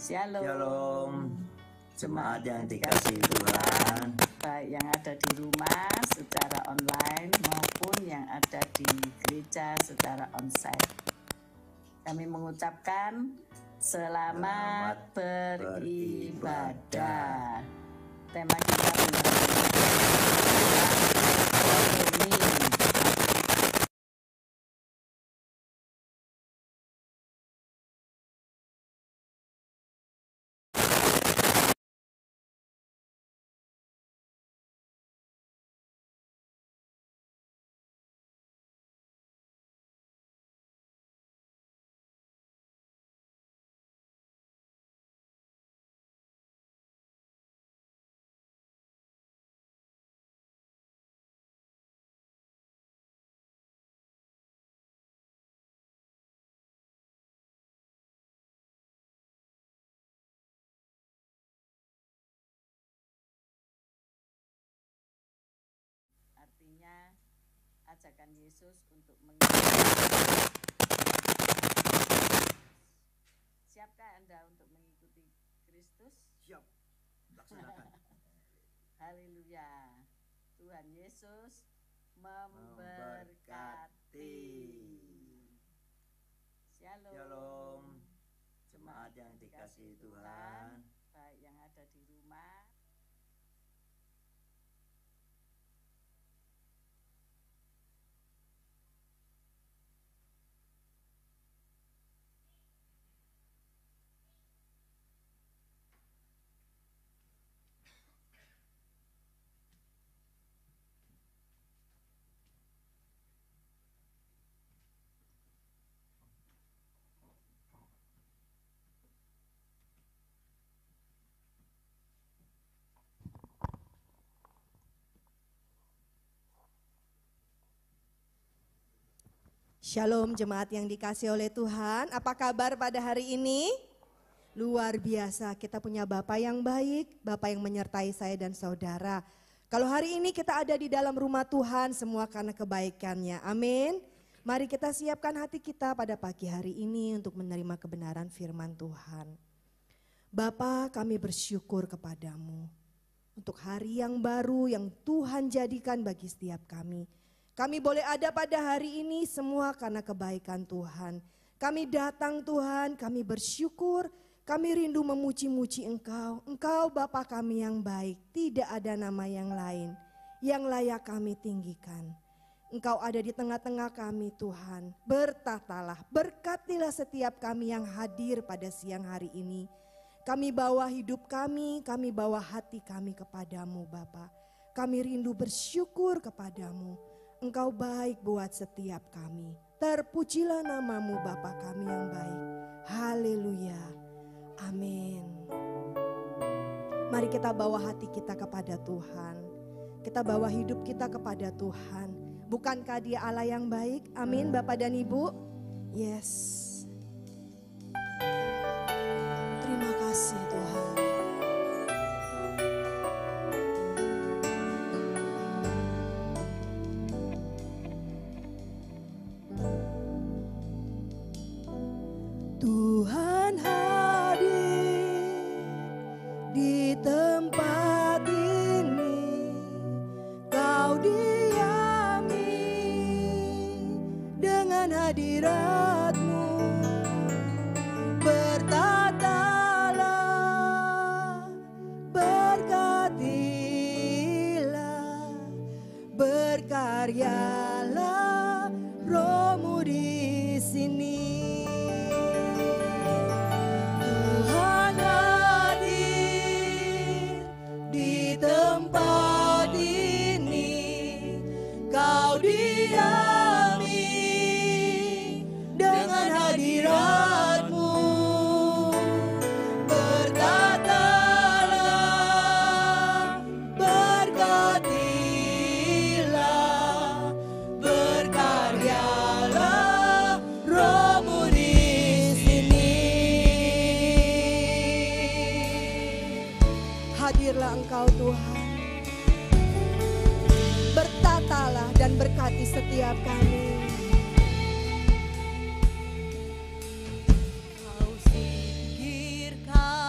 Shalom. Shalom, jemaat yang dikasihi Tuhan, baik yang ada di rumah secara online maupun yang ada di gereja secara onsite. Kami mengucapkan selamat beribadah. Tema kita artinya ajakan Yesus untuk mengikuti. Siapkah Anda untuk mengikuti Kristus? siap, laksanakan. Haleluya. Tuhan Yesus memberkati. Shalom. Shalom, jemaat yang dikasihi Tuhan, baik yang ada di rumah. Shalom jemaat yang dikasih oleh Tuhan, apa kabar pada hari ini? Luar biasa, kita punya Bapa yang baik, Bapa yang menyertai saya dan saudara. Kalau hari ini kita ada di dalam rumah Tuhan, semua karena kebaikannya, amin. Mari kita siapkan hati kita pada pagi hari ini untuk menerima kebenaran firman Tuhan. Bapa, kami bersyukur kepadamu untuk hari yang baru yang Tuhan jadikan bagi setiap kami. Kami boleh ada pada hari ini semua karena kebaikan Tuhan. Kami datang Tuhan, kami bersyukur, kami rindu memuji-muji Engkau. Engkau Bapa kami yang baik, tidak ada nama yang lain yang layak kami tinggikan. Engkau ada di tengah-tengah kami Tuhan, bertatalah, berkatilah setiap kami yang hadir pada siang hari ini. Kami bawa hidup kami bawa hati kami kepadamu Bapa. Kami rindu bersyukur kepadamu. Engkau baik buat setiap kami. Terpujilah namamu Bapa kami yang baik. Haleluya. Amin. Mari kita bawa hati kita kepada Tuhan. Kita bawa hidup kita kepada Tuhan. Bukankah Dia Allah yang baik? Amin Bapak dan Ibu. Yes. Terima kasih Tuhan. Tuhan hadir di tempat ini, Kau diami dengan hadirat-Mu, bertatalah, berkatilah, berkaryalah Roh-Mu di sini. Tempat ini Kau diami dengan hadirat-Mu, berkatalah, berkatilah, berkaryalah Roh-Mu di sini. Hadirlah Engkau Tuhan, bertatalah dan berkati setiap kami. Kau singkirkan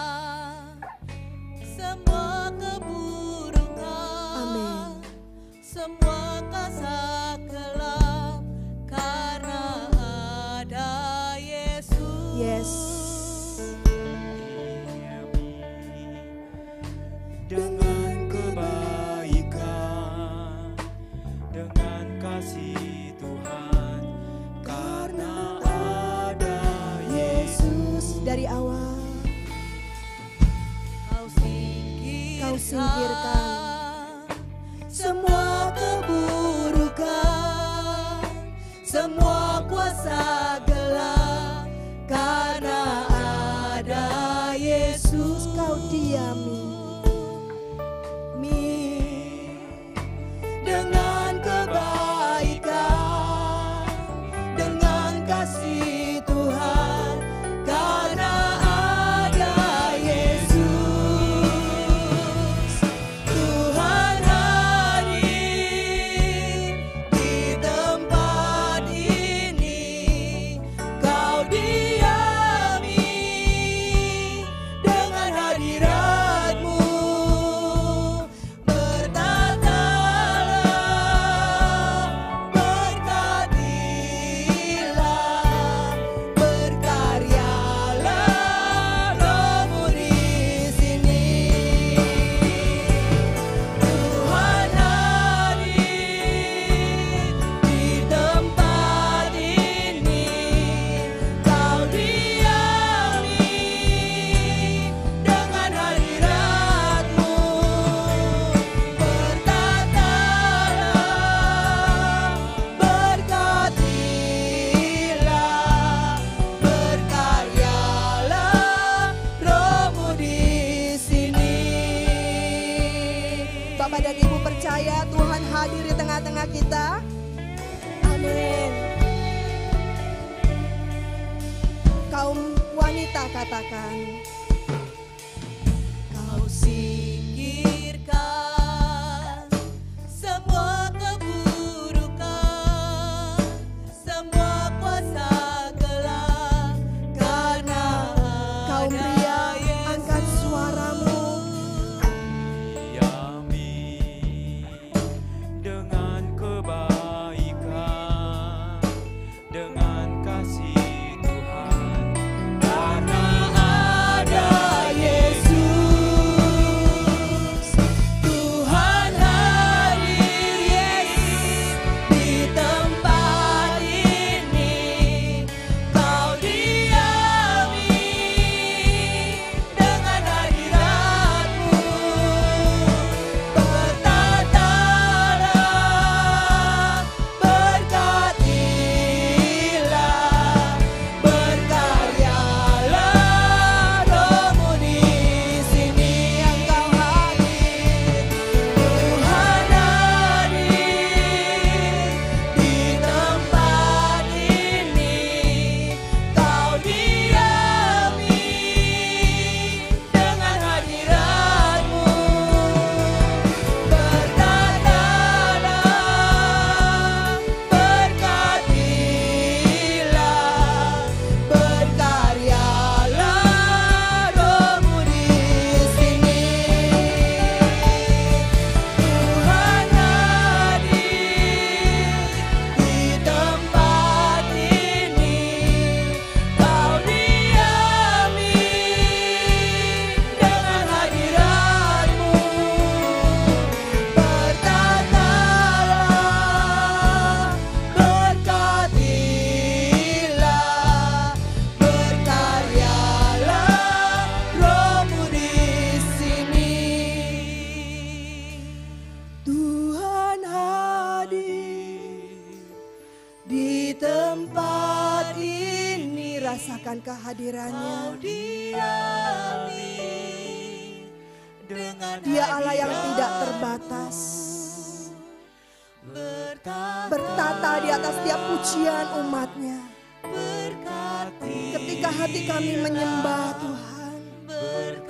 singkirkan semua keburukan, semua kuasa gelap, karena ada Yesus kau diami dengan kebaikan, dengan kasih Tuhan, karena ada Yesus. Tuhan hadir di tempat ini, kau diami dengan hadirat-Mu. Bapak dan Ibu percaya Tuhan hadir di tengah-tengah kita? Amin. Kaum wanita katakan, kau singkirkan semua keburukan, semua kuasa gelap, karena kaum pria angkat suaramu. Dengan kebaikan, dengan kasih Tuhan, karena ada Yesus. Tuhan hadir Yesus di tempat ini, kau diami dengan hadirat-Mu. Bertatalah, berkatilah, berkaryalah Roh-Mu di sini. Engkau hadir, Tuhan hadir di tempat ini, kau diami dengan hadirat-Mu. Bertatalah, berkatilah, berkaryalah Roh-Mu di sini. Tuhan hadir di tempat ini, kau diami dengan hadirat-Mu. Bertatalah, berkatilah, berkaryalah Roh-Mu di sini. Tuhan hadir di tempat ini, rasakan kehadirannya. Dia Allah yang tidak terbatas, bertata di atas setiap pujian umatnya. Ketika hati kami menyembah Tuhan,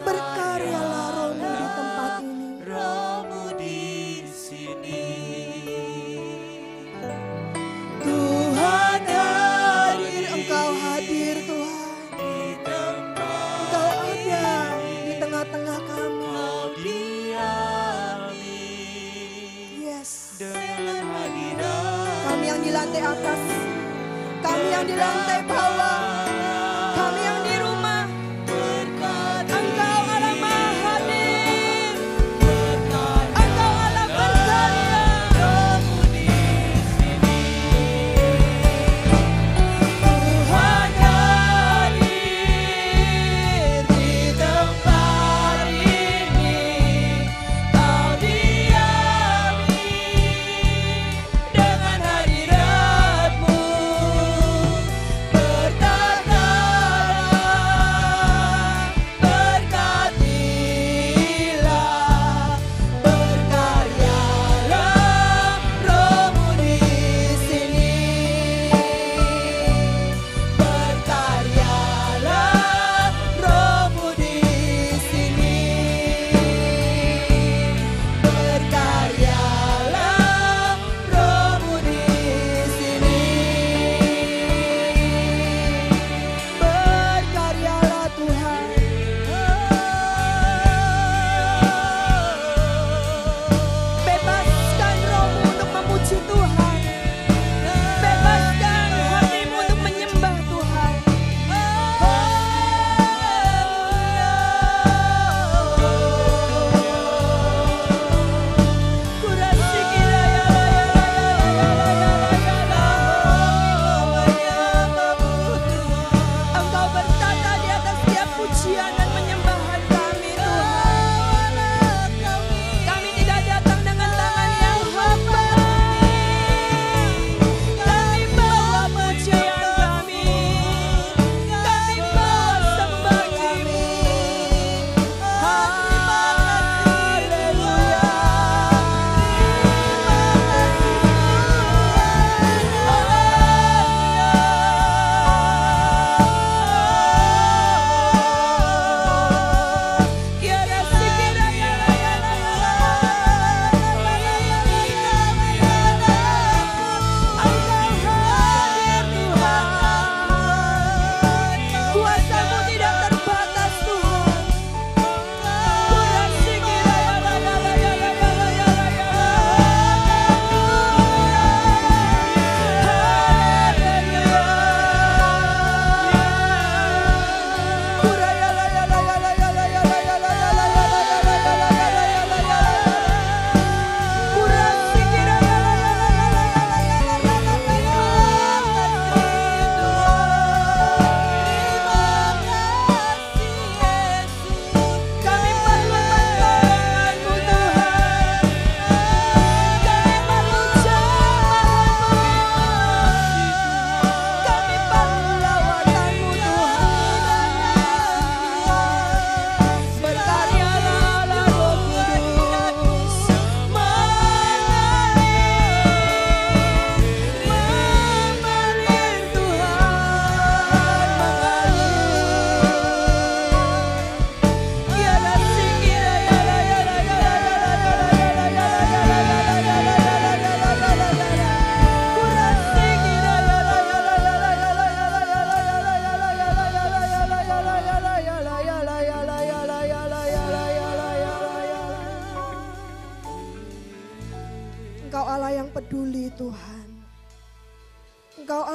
berkaryalah Roh-Mu di tempat ini. Tuhan hadir, Engkau hadir Tuhan. Engkau ada di tengah-tengah kami. Yes. Kami yang di lantai atas, kami yang di lantai bawah, kami yang di rumah, Engkau Allah Maha hadir, Engkau Allah berkarya. Tuhan hadir di tempat ini,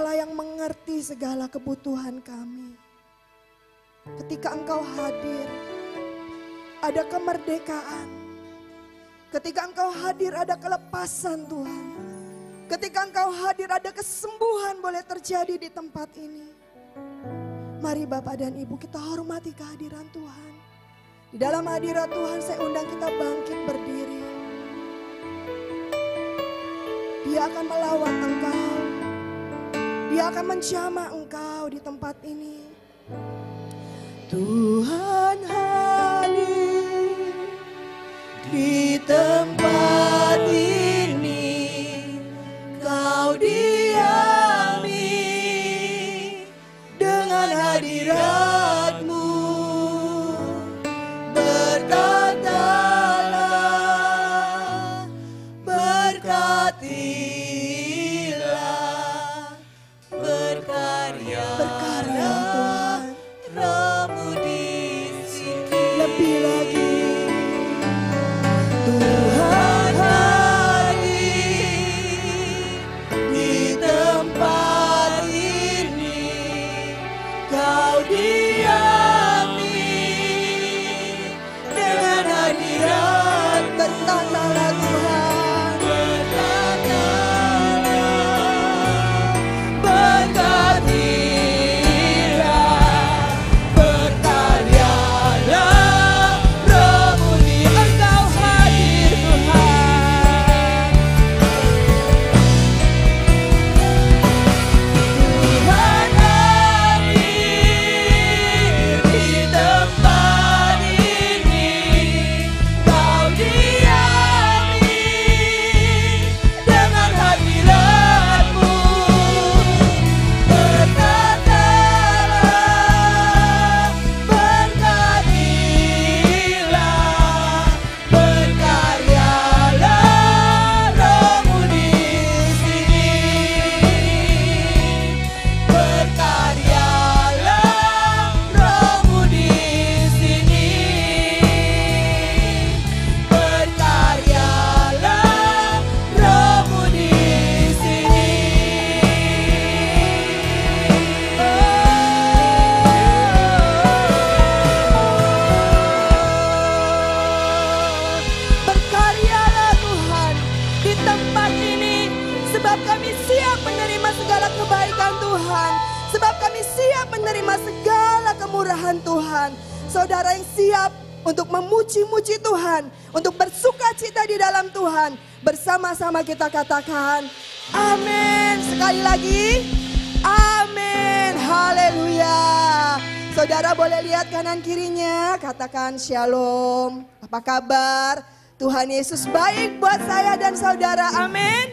Allah yang mengerti segala kebutuhan kami. Ketika Engkau hadir, ada kemerdekaan. Ketika Engkau hadir, ada kelepasan Tuhan. Ketika Engkau hadir, ada kesembuhan boleh terjadi di tempat ini. Mari Bapak dan Ibu, kita hormati kehadiran Tuhan. Di dalam hadirat Tuhan, saya undang kita bangkit berdiri. Dia akan melawat engkau. Dia akan menjamah engkau di tempat ini. Tuhan hadir di tempat ini. Kau diami dengan hadirat-Mu. Berkatalah, berkatilah, berkarya Tuhan. Roh-Mu di sini. Lebih lagi. Tuhan hadir di tempat ini. Kau diami dengan hadirat. Berkatalah Tuhan. Berkatalah, berkatilah, berkaryalah. Roh-Mu di Engkau hadir Tuhan. Tuhan hadir di tempat ini. Kau diami dengan hadirat-Mu. Berkatalah, berkatilah, berkaryalah. Roh-Mu di sini. Berkaryalah, Roh-Mu di sini. Berkaryalah, Roh-Mu di sini. Berkaryalah Tuhan di tempat ini, sebab kami siap menerima segala kebaikan Tuhan, sebab kami siap menerima segala kemurahan Tuhan. Saudara yang siap untuk memuji-muji Tuhan, untuk bersuka cita di dalam Tuhan, bersama-sama kita katakan amin. Sekali lagi amin. Haleluya. Saudara boleh lihat kanan kirinya, katakan shalom. Apa kabar? Tuhan Yesus baik buat saya dan saudara, amin.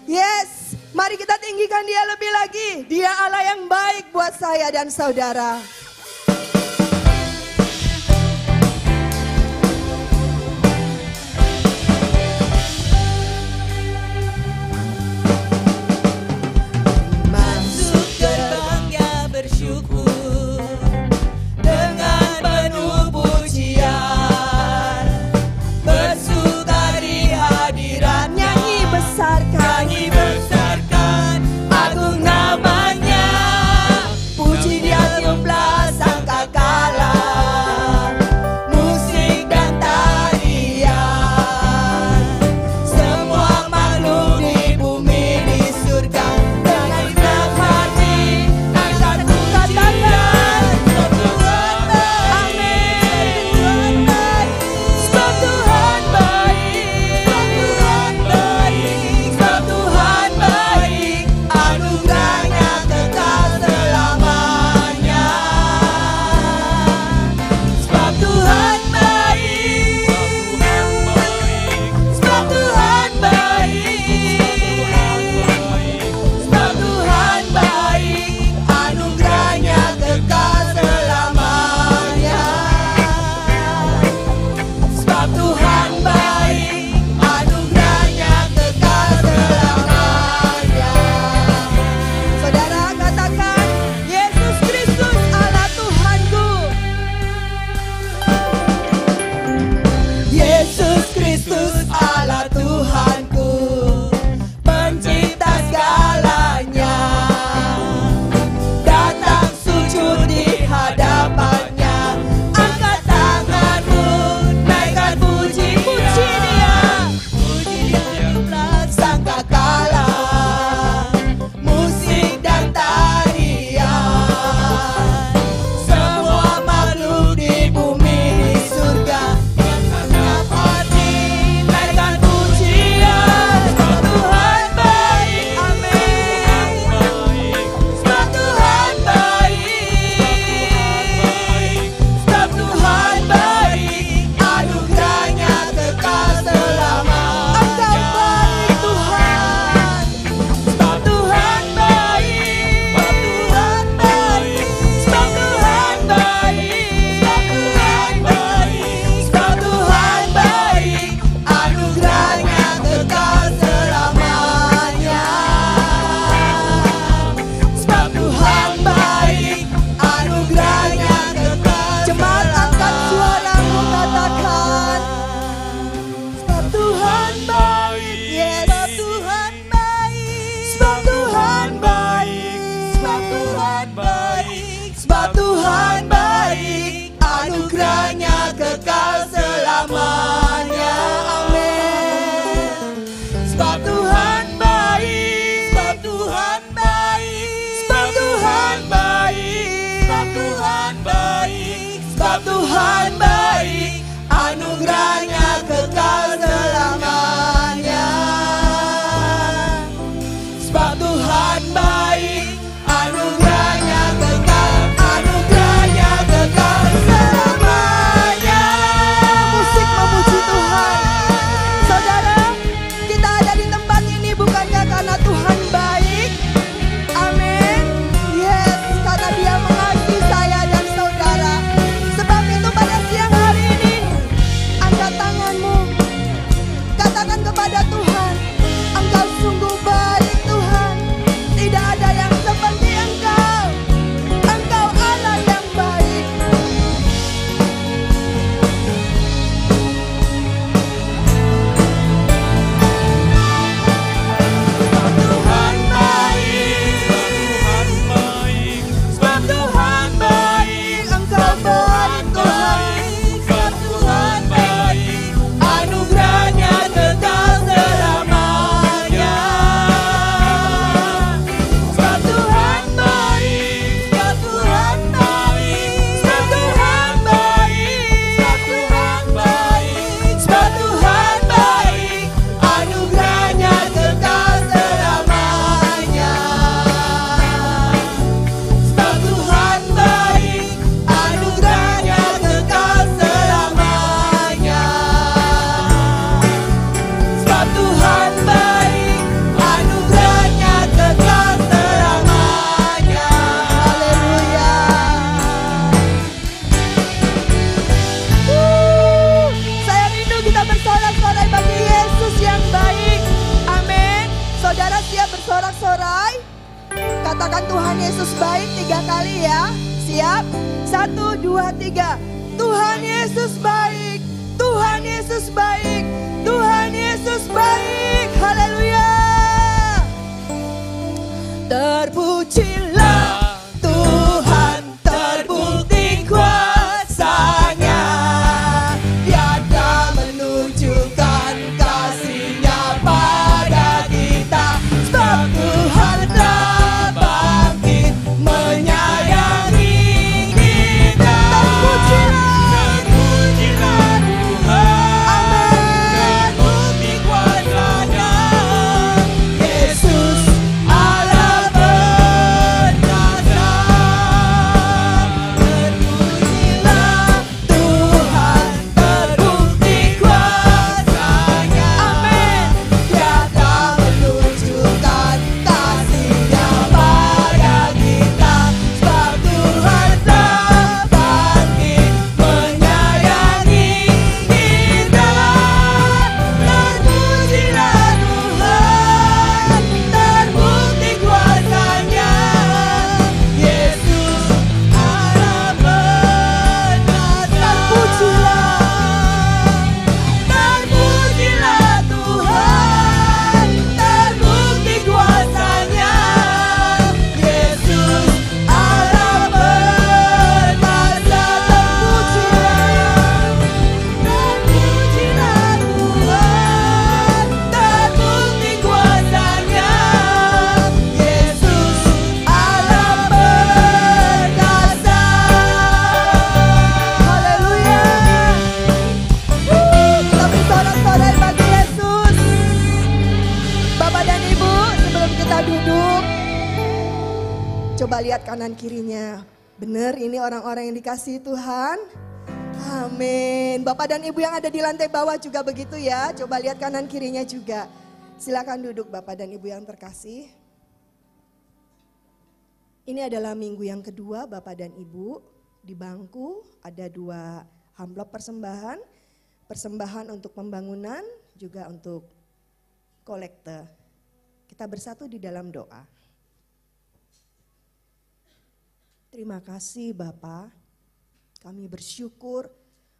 Yes, mari kita tinggikan Dia lebih lagi. Dia Allah yang baik buat saya dan saudara. Masuk gerbangnya bersyukur dengan penuh pujian, bersukaria hadirat. Nyanyi besarkan agung namanya, puji Dia tiuplah sebab Tuhan baik, anugerahnya kekal selamanya. Amin. Sebab Tuhan baik, sebab Tuhan baik, sebab Tuhan baik, sebab Tuhan baik, sebab Tuhan baik, anugerahnya kekal selamanya. Sebab Tuhan baik, anugerahnya kekal, anugerahnya kekal selamanya. Musik memuji Tuhan. Saudara, kita ada di tempat ini bukannya karena Tuhan baik. Amin. Yes, karena Dia mengasihi saya dan saudara. Sebab itu pada siang hari ini, angkat tanganmu, katakan kepada Tuhan, Engkau sungguh baik Tuhan. Tidak ada yang seperti Engkau. Engkau Allah yang baik. Tuhan baik, sebab Tuhan baik, Engkau baik Tuhan. Sebab Tuhan baik, anugerahnya kekal selamanya. Sebab Tuhan baik, sebab Tuhan baik, sebab Tuhan baik, sebab Tuhan baik, sebab Tuhan baik, anugerahnya kekal selamanya. Sebab Tuhan baik, anugerahnya kekal selamanya. Sebab Tuhan baik, anugerahnya kekal selamanya. Haleluya. Saya rindu kita bersorak-sorai bagi Yesus yang baik. Amin. Saudara siap bersorak-sorai? Katakan Tuhan Yesus baik 3 kali ya. Siap? 1, 2, 3. Tuhan Yesus baik. Tuhan Yesus baik. Tuhan Yesus baik. Haleluya. Terpujilah Tuhan, terbukti kuasa-Nya. Tiada menunjukkan kasih-Nya pada kita. Sebab Tuhan telah bangkit menyayangi kita. Terpujilah Tuhan, amin. Terbukti kuasa-Nya. Yesus Allah perkasa. Terpujilah Tuhan, terbukti kuasa-Nya. Amin. Tiada menunjukkan kasih-Nya pada kita. Sebab Tuhan telah bangkit menyayangi kita. Terpujilah Tuhan, terbukti kuasa-Nya. Yesus Allah perkasa. Terpujilah Tuhan, terbukti kuasa-Nya. Yesus Allah perkasa. Terpujilah Tuhan, terbukti kuasa-Nya. Yesus Allah perkasa. Haleluya. Kita bersorak-sorai bagi Yesus. Bapak dan Ibu, sebelum kita duduk, coba lihat kanan kirinya. Benar, ini orang-orang yang dikasihi Tuhan. Amin. Bapak dan Ibu yang ada di lantai bawah juga begitu ya. Coba lihat kanan kirinya juga. Silakan duduk Bapak dan Ibu yang terkasih. Ini adalah minggu yang kedua Bapak dan Ibu. Di bangku ada 2 amplop persembahan. Persembahan untuk pembangunan, juga untuk kolekte. Kita bersatu di dalam doa. Terima kasih Bapa, kami bersyukur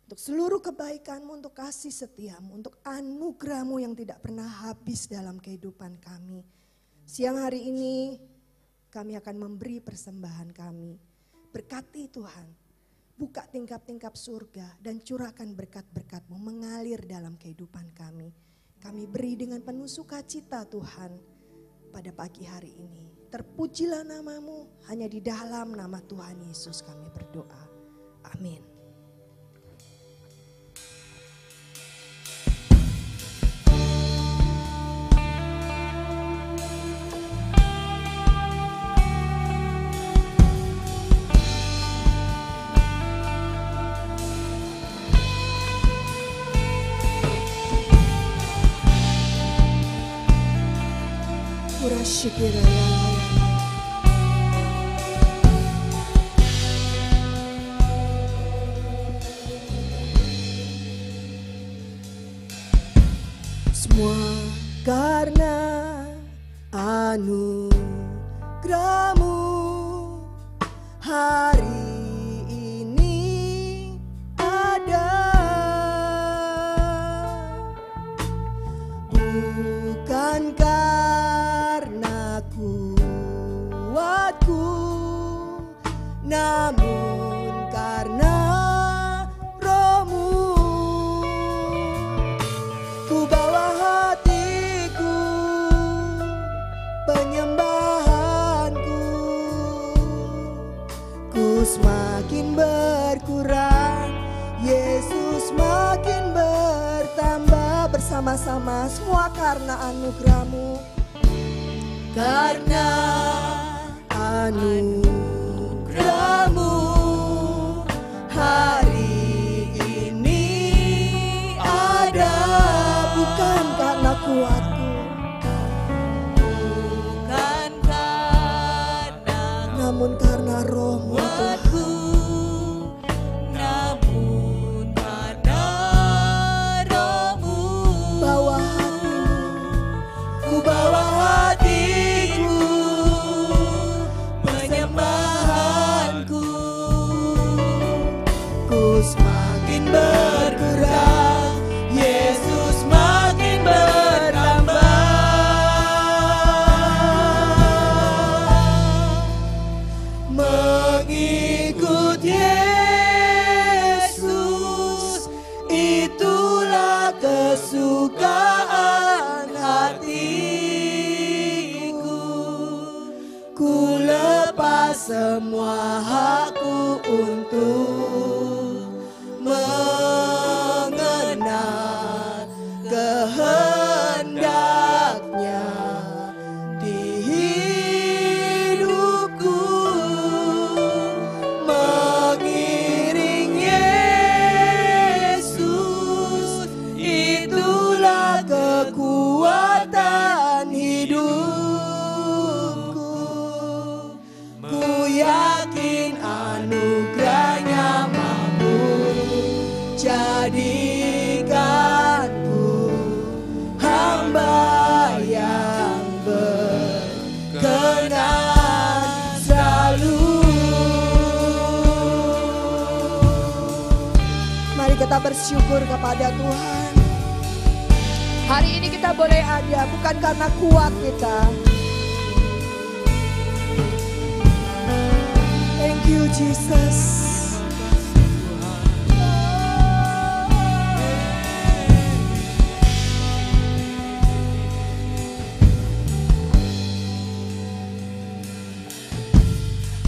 untuk seluruh kebaikan-Mu, untuk kasih setia-Mu, untuk anugerah-Mu yang tidak pernah habis dalam kehidupan kami. Siang hari ini kami akan memberi persembahan kami. Berkati Tuhan, buka tingkap-tingkap surga dan curahkan berkat-berkat-Mu mengalir dalam kehidupan kami. Kami beri dengan penuh sukacita Tuhan pada pagi hari ini. Terpujilah nama-Mu, hanya di dalam nama Tuhan Yesus kami berdoa. Amin. Semua karena anugerah-Mu hari ini ada, bukan karena kuatku, namun karena Roh-Mu. Ku bawa hatiku, penyembahanku, ku semakin berkurang, Yesus makin bertambah. Bersama-sama semua karena anugerah-Mu. Karena anugerah-Mu hari ini ada, bukan karena kuatku, bukan karena namun karena Roh-Mu Tuhan. Namun karena Roh-Mu. Bawa hatimu, ku bawa hatiku, penyembahanku, ku semakin berkurang, Yesus makin bertambah. Mengikut Yesus, itulah kesukaan hatiku. Ku lepas semua hakku untuk mengenal kehendak-Nya di hidupku. Mengiring Yesus, itulah kekuatan hidupku. Ku yakin anugerah-Nya mampu jadikanku hamba yang berkenan selalu. Mari kita bersyukur kepada Tuhan. Hari ini kita boleh ada bukan karena kuat kita. Thank you Jesus.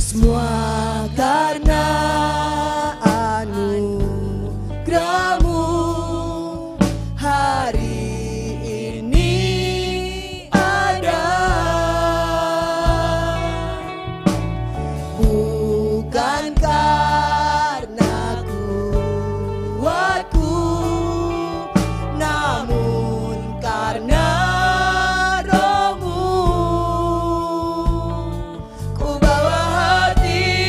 Semua karena anugerah-Mu hari ini ada, bukan karena kuatku, namun karena Roh-Mu. Ku bawa hati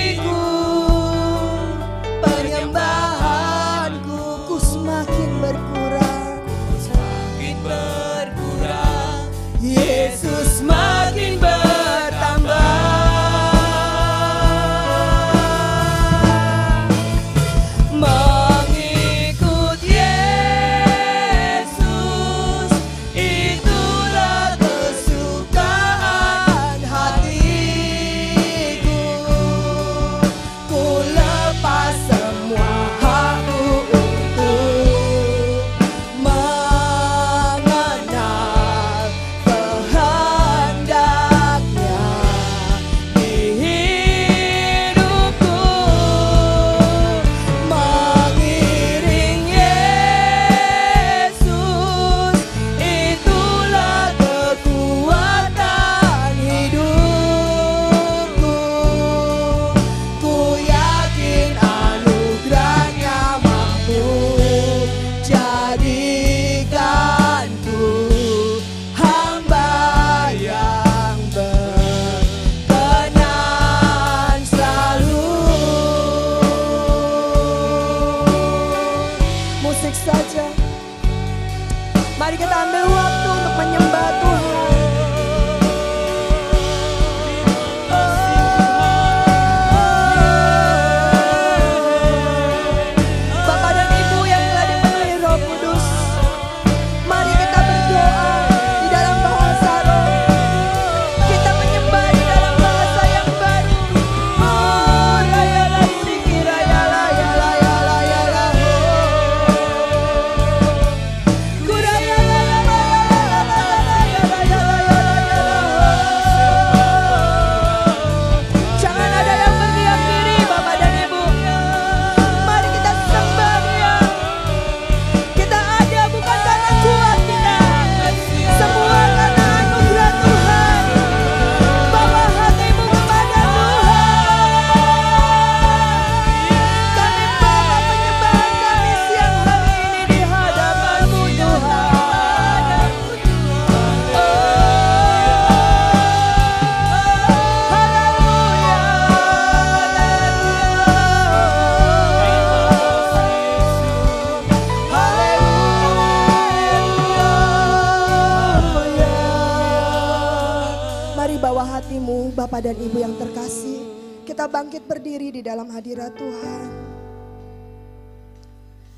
Bapak dan Ibu yang terkasih, kita bangkit berdiri di dalam hadirat Tuhan.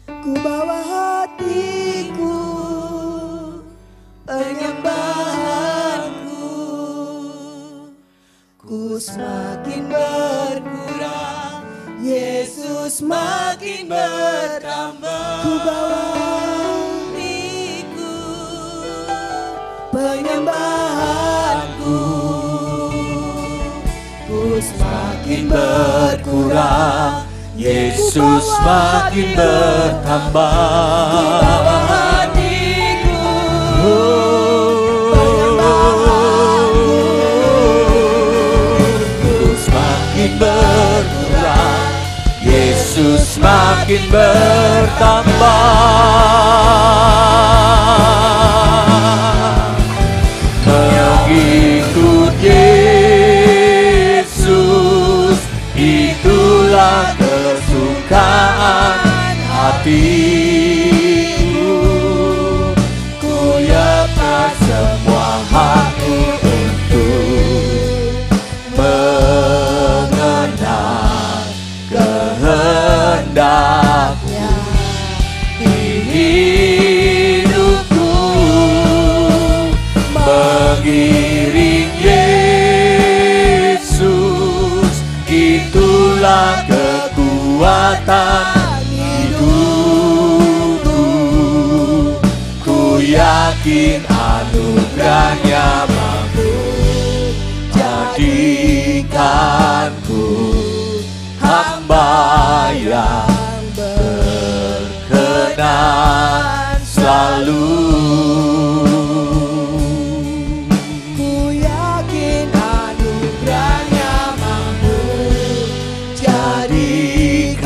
Ku bawa hatiku, penyembahanku, ku semakin berkurang, Yesus makin bertambah. Ku bawa hatiku, penyembahanku, ku semakin berkurang, Yesus makin bertambah. Ku bawa hatiku, Ku semakin berkurang, Yesus makin bertambah. Mengikut Yesus, itulah kesukaan hatiku. Ku yakin semua hati untuk mengenal kehendaknya di hidupku. Mengiring Yesus, itulah kekuatan hidupku. Ku yakin anugerahnya mampu jadikanku hamba yang berkenan selalu. ku yakin anugerahnya mampu Jadikanku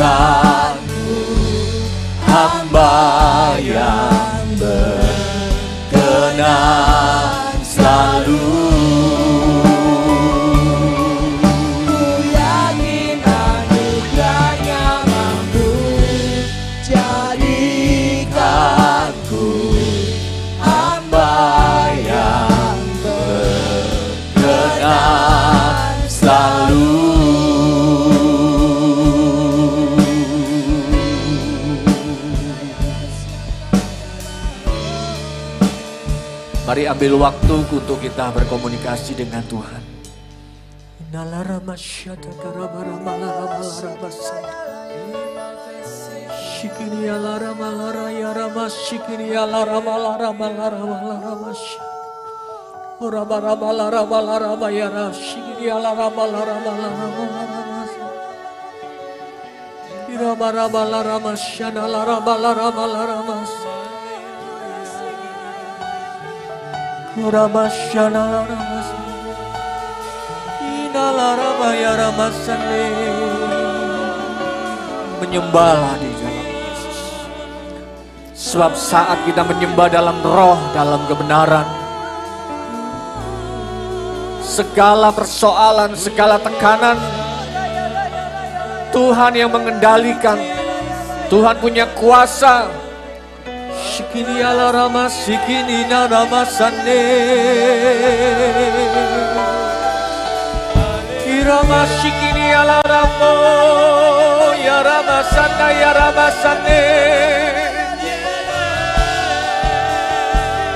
hamba yang berkenan selalu. Ku yakin anugerahnya mampu Jadikanku hamba yang berkenan selalu. Mari ambil waktu untuk kita berkomunikasi dengan Tuhan. Menyembahlah di dalam Yesus. Sebab saat kita menyembah dalam roh, dalam kebenaran, segala persoalan, segala tekanan, Tuhan yang mengendalikan. Tuhan punya kuasa. Shikini ala rama, shikini na rama sane. Irama shikini ala ramo, ya rama sana, ya rama sane.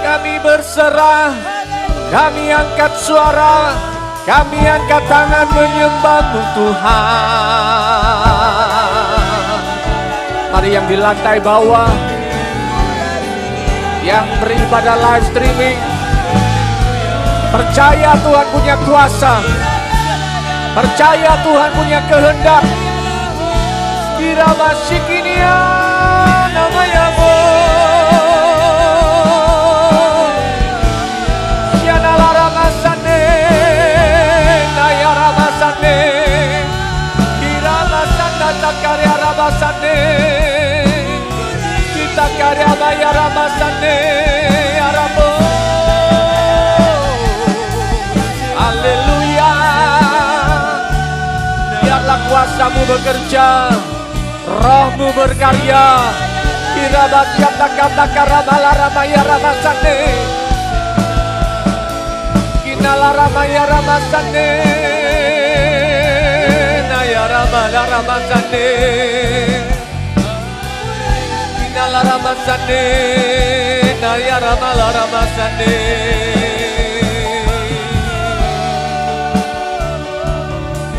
Kami berserah, kami angkat suara, kami angkat tangan menyembah-Mu Tuhan. Mari yang di lantai bawah, yang beribadah live streaming, percaya Tuhan punya kuasa, percaya Tuhan punya kehendak. Irama shikinia namanya Mo, Siana laramasane, Naya ramasane, Irama sanda takarya ramasane. Kita karya maya ramasane aramo. Haleluya. Biarlah kuasa-Mu bekerja, Roh-Mu berkarya. Kirabat kata-kata karabala ramaya ramasane. Kinala ramaya ramasane. la ramasane. Ina la ramasane, na ya rama la ramasane.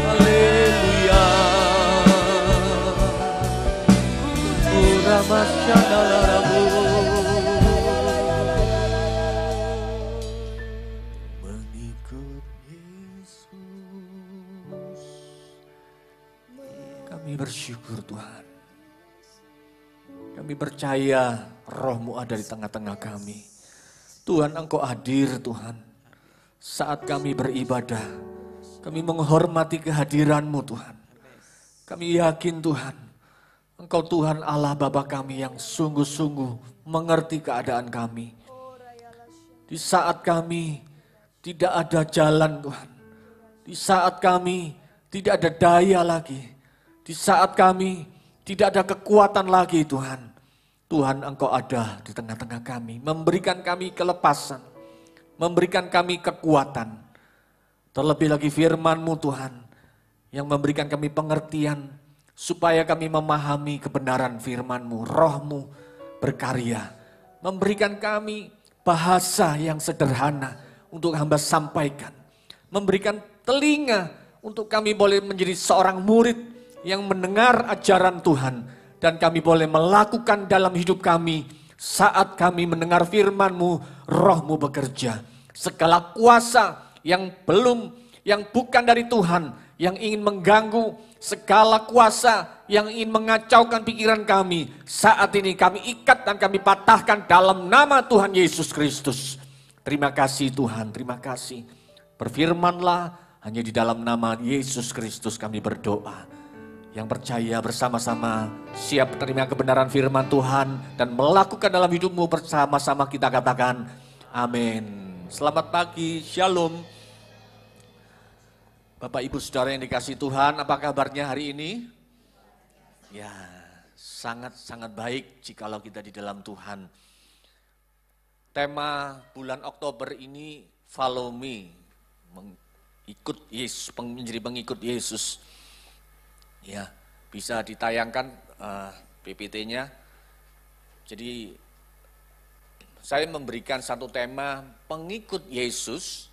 Haleluya. Ramasana la ramu. Mengikut Yesus. Kami bersyukur Tuhan. Kami percaya Roh-Mu ada di tengah-tengah kami. Tuhan, Engkau hadir Tuhan. Saat kami beribadah, kami menghormati kehadiran-Mu Tuhan. Kami yakin Tuhan, Engkau Tuhan Allah Bapa kami yang sungguh-sungguh mengerti keadaan kami. Di saat kami tidak ada jalan Tuhan. Di saat kami tidak ada daya lagi. Di saat kami tidak ada kekuatan lagi Tuhan. Tuhan Engkau ada di tengah-tengah kami. Memberikan kami kelepasan. Memberikan kami kekuatan. Terlebih lagi firman-Mu Tuhan. Yang memberikan kami pengertian. Supaya kami memahami kebenaran firman-Mu. Roh-Mu berkarya. Memberikan kami bahasa yang sederhana. Untuk hamba sampaikan. Memberikan telinga. Untuk kami boleh menjadi seorang murid. Yang mendengar ajaran Tuhan. Dan kami boleh melakukan dalam hidup kami saat kami mendengar firman-Mu, Roh-Mu bekerja. Segala kuasa yang bukan dari Tuhan, yang ingin mengganggu, segala kuasa yang ingin mengacaukan pikiran kami, saat ini kami ikat dan kami patahkan dalam nama Tuhan Yesus Kristus. Terima kasih Tuhan, terima kasih. Berfirmanlah, hanya di dalam nama Yesus Kristus kami berdoa. Yang percaya bersama-sama siap menerima kebenaran firman Tuhan dan melakukan dalam hidupmu bersama-sama kita katakan amin. Selamat pagi, shalom. Bapak Ibu Saudara yang dikasihi Tuhan, apa kabarnya hari ini? Ya, sangat-sangat baik jikalau kita di dalam Tuhan. Tema bulan Oktober ini follow me, mengikut Yesus, menjadi pengikut Yesus. Ya, bisa ditayangkan PPT-nya. Jadi saya memberikan satu tema pengikut Yesus.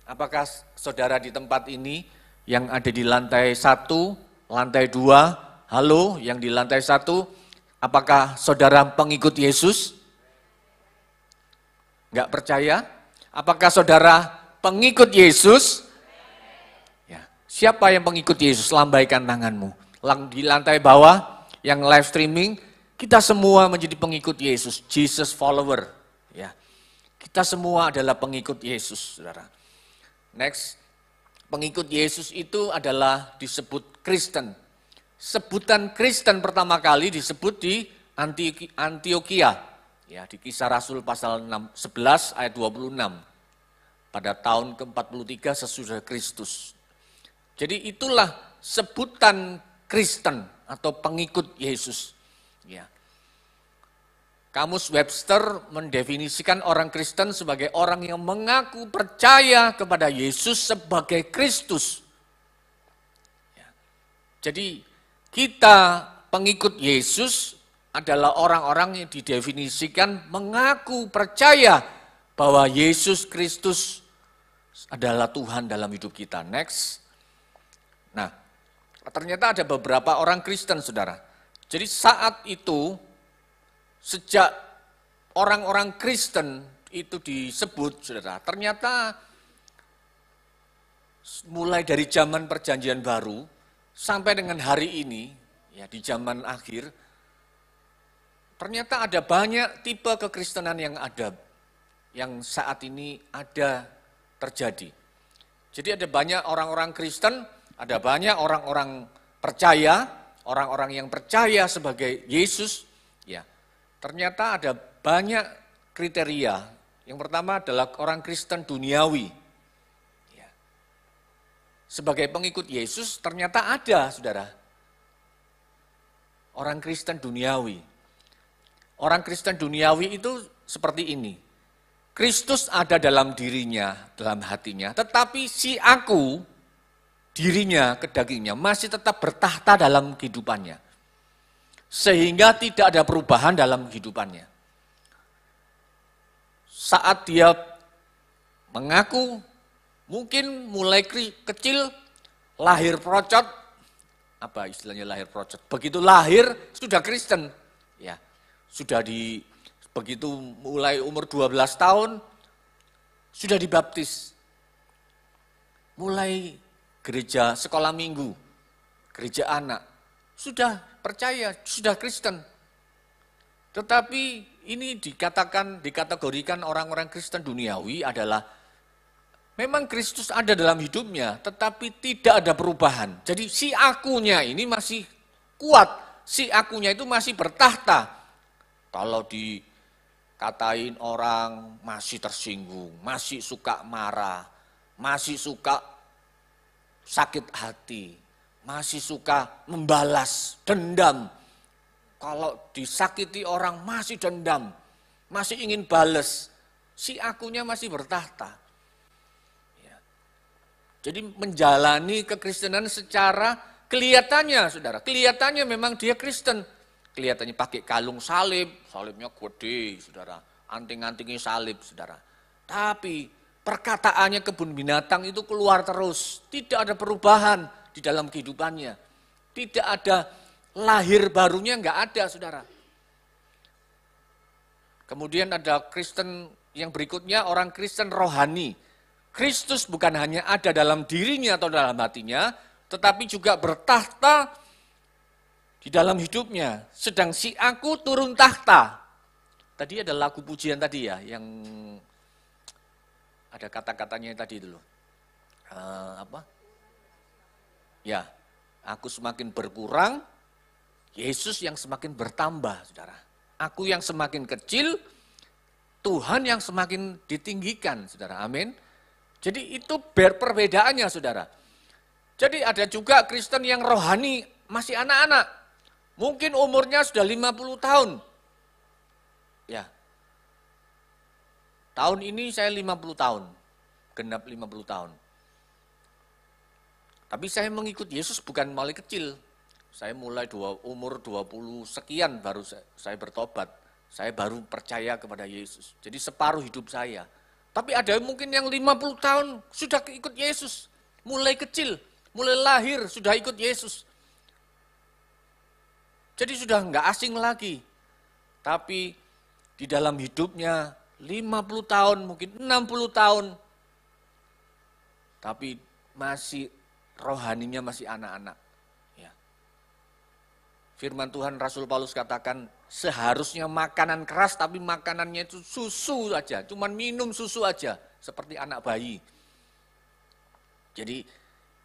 Apakah saudara di tempat ini yang ada di lantai 1, lantai 2, halo yang di lantai 1, apakah saudara pengikut Yesus? Enggak percaya? Apakah saudara pengikut Yesus? Siapa yang pengikut Yesus? Lambaikan tanganmu. Di lantai bawah, yang live streaming, kita semua menjadi pengikut Yesus. Jesus follower. Ya, kita semua adalah pengikut Yesus, saudara. Next, pengikut Yesus itu adalah disebut Kristen. Sebutan Kristen pertama kali disebut di Antioquia. Ya, di Kisah Rasul pasal 11 ayat 26. Pada tahun ke-43 sesudah Kristus. Jadi itulah sebutan Kristen atau pengikut Yesus. Ya. Kamus Webster mendefinisikan orang Kristen sebagai orang yang mengaku percaya kepada Yesus sebagai Kristus. Ya. Jadi kita pengikut Yesus adalah orang-orang yang didefinisikan mengaku percaya bahwa Yesus Kristus adalah Tuhan dalam hidup kita. Next. Nah, ternyata ada beberapa orang Kristen, saudara. Jadi saat itu, sejak orang-orang Kristen itu disebut, saudara, ternyata mulai dari zaman perjanjian baru, sampai dengan hari ini, ya di zaman akhir, ternyata ada banyak tipe kekristenan yang ada, yang saat ini ada terjadi. Jadi ada banyak orang-orang Kristen, ada banyak orang-orang percaya, orang-orang yang percaya sebagai Yesus, ya. Ternyata ada banyak kriteria. Yang pertama adalah orang Kristen duniawi. Ya. Sebagai pengikut Yesus ternyata ada, saudara. Orang Kristen duniawi. Orang Kristen duniawi itu seperti ini. Kristus ada dalam dirinya, dalam hatinya. Tetapi si aku dirinya, ke dagingnya, masih tetap bertahta dalam kehidupannya. Sehingga tidak ada perubahan dalam kehidupannya. Saat dia mengaku, mungkin mulai kecil, lahir procot, apa istilahnya lahir procot? Begitu lahir, sudah Kristen. Ya, sudah begitu mulai umur 12 tahun, sudah dibaptis. Mulai gereja sekolah minggu, gereja anak, sudah percaya, sudah Kristen. Tetapi ini dikategorikan orang-orang Kristen duniawi adalah memang Kristus ada dalam hidupnya, tetapi tidak ada perubahan. Jadi si akunya ini masih kuat, si akunya itu masih bertahta. Kalau dikatain orang masih tersinggung, masih suka marah, masih suka sakit hati, masih suka membalas, dendam. Kalau disakiti orang masih dendam, masih ingin balas, si akunya masih bertahta. Ya. Jadi menjalani kekristenan secara kelihatannya, saudara, kelihatannya memang dia Kristen. Kelihatannya pakai kalung salib, salibnya gede, saudara, anting-antingnya salib, saudara. Tapi perkataannya kebun binatang itu keluar terus, tidak ada perubahan di dalam kehidupannya. Tidak ada lahir barunya, enggak ada, saudara. Kemudian ada Kristen yang berikutnya, orang Kristen rohani. Kristus bukan hanya ada dalam dirinya atau dalam hatinya, tetapi juga bertahta di dalam hidupnya. Sedang si aku turun tahta. Tadi ada lagu pujian tadi ya, yang ada kata-katanya tadi dulu. Ya, aku semakin berkurang, Yesus yang semakin bertambah, saudara. Aku yang semakin kecil, Tuhan yang semakin ditinggikan, saudara. Amin. Jadi itu perbedaannya, saudara. Jadi ada juga Kristen yang rohani, masih anak-anak. Mungkin umurnya sudah 50 tahun. Ya. Tahun ini saya 50 tahun, genap 50 tahun. Tapi saya mengikut Yesus bukan mulai kecil. Saya mulai umur 20 sekian baru saya bertobat. Saya baru percaya kepada Yesus. Jadi separuh hidup saya. Tapi ada mungkin yang 50 tahun sudah ikut Yesus. Mulai kecil, mulai lahir sudah ikut Yesus. Jadi sudah enggak asing lagi. Tapi di dalam hidupnya 50 tahun, mungkin 60 tahun. Tapi masih rohaninya masih anak-anak. Firman Tuhan Rasul Paulus katakan seharusnya makanan keras tapi makanannya itu susu aja, cuman minum susu aja seperti anak bayi. Jadi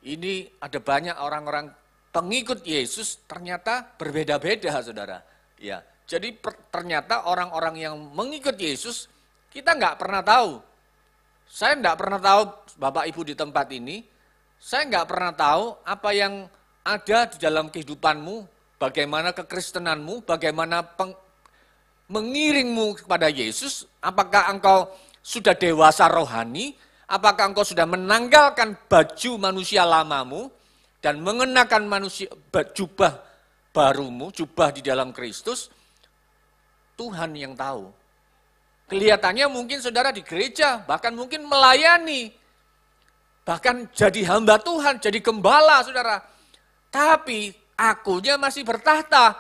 ini ada banyak orang-orang pengikut Yesus ternyata berbeda-beda, saudara. Ya, jadi ternyata orang-orang yang mengikut Yesus kita nggak pernah tahu. Saya nggak pernah tahu, Bapak Ibu di tempat ini, saya nggak pernah tahu apa yang ada di dalam kehidupanmu. Bagaimana kekristenanmu, bagaimana mengiringmu kepada Yesus, apakah engkau sudah dewasa rohani, apakah engkau sudah menanggalkan baju manusia lamamu, dan mengenakan jubah barumu, jubah di dalam Kristus, Tuhan yang tahu. Kelihatannya mungkin saudara di gereja, bahkan mungkin melayani, bahkan jadi hamba Tuhan, jadi gembala saudara, tapi akunya masih bertahta.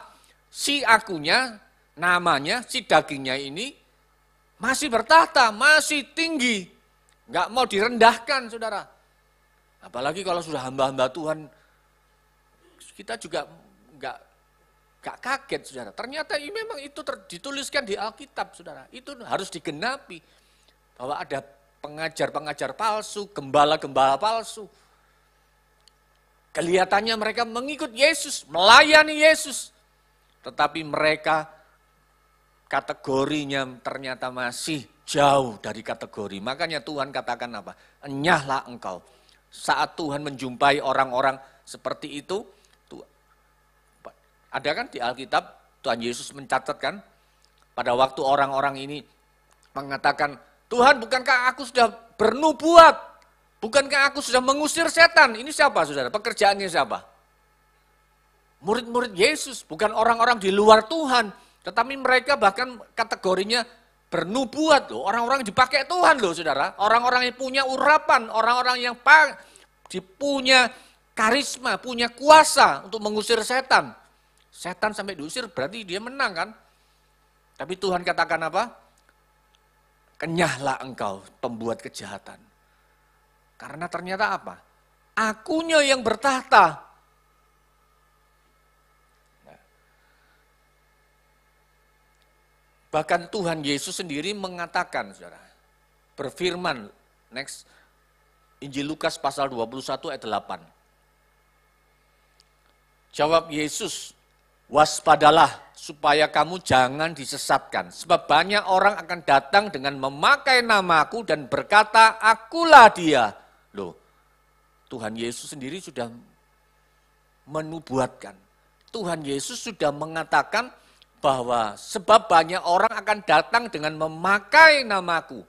Si akunya, namanya, si dagingnya ini masih bertahta, masih tinggi. Enggak mau direndahkan, saudara. Apalagi kalau sudah hamba-hamba Tuhan, kita juga enggak kaget, saudara. Ternyata ini memang itu dituliskan di Alkitab, saudara. Itu harus digenapi. Bahwa ada pengajar-pengajar palsu, gembala-gembala palsu. Kelihatannya mereka mengikut Yesus, melayani Yesus. Tetapi mereka kategorinya ternyata masih jauh dari kategori. Makanya Tuhan katakan apa? Enyahlah engkau. Saat Tuhan menjumpai orang-orang seperti itu, ada kan di Alkitab, Tuhan Yesus mencatatkan, pada waktu orang-orang ini mengatakan, Tuhan bukankah aku sudah bernubuat Bukankah aku sudah mengusir setan? Ini siapa saudara? Pekerjaannya siapa? Murid-murid Yesus, bukan orang-orang di luar Tuhan. Tetapi mereka bahkan kategorinya bernubuat loh. Orang-orang yang dipakai Tuhan loh saudara. Orang-orang yang punya urapan, orang-orang yang punya karisma, punya kuasa untuk mengusir setan. Setan sampai diusir berarti dia menang kan? Tapi Tuhan katakan apa? Kenyahlah engkau pembuat kejahatan. Karena ternyata apa? Akunya yang bertahta. Bahkan Tuhan Yesus sendiri mengatakan, saudara, berfirman, next, Injil Lukas pasal 21 ayat 8. Jawab Yesus, waspadalah supaya kamu jangan disesatkan. Sebab banyak orang akan datang dengan memakai namaku dan berkata, akulah dia. Loh, Tuhan Yesus sendiri sudah menubuatkan. Tuhan Yesus sudah mengatakan bahwa sebab banyak orang akan datang dengan memakai namaku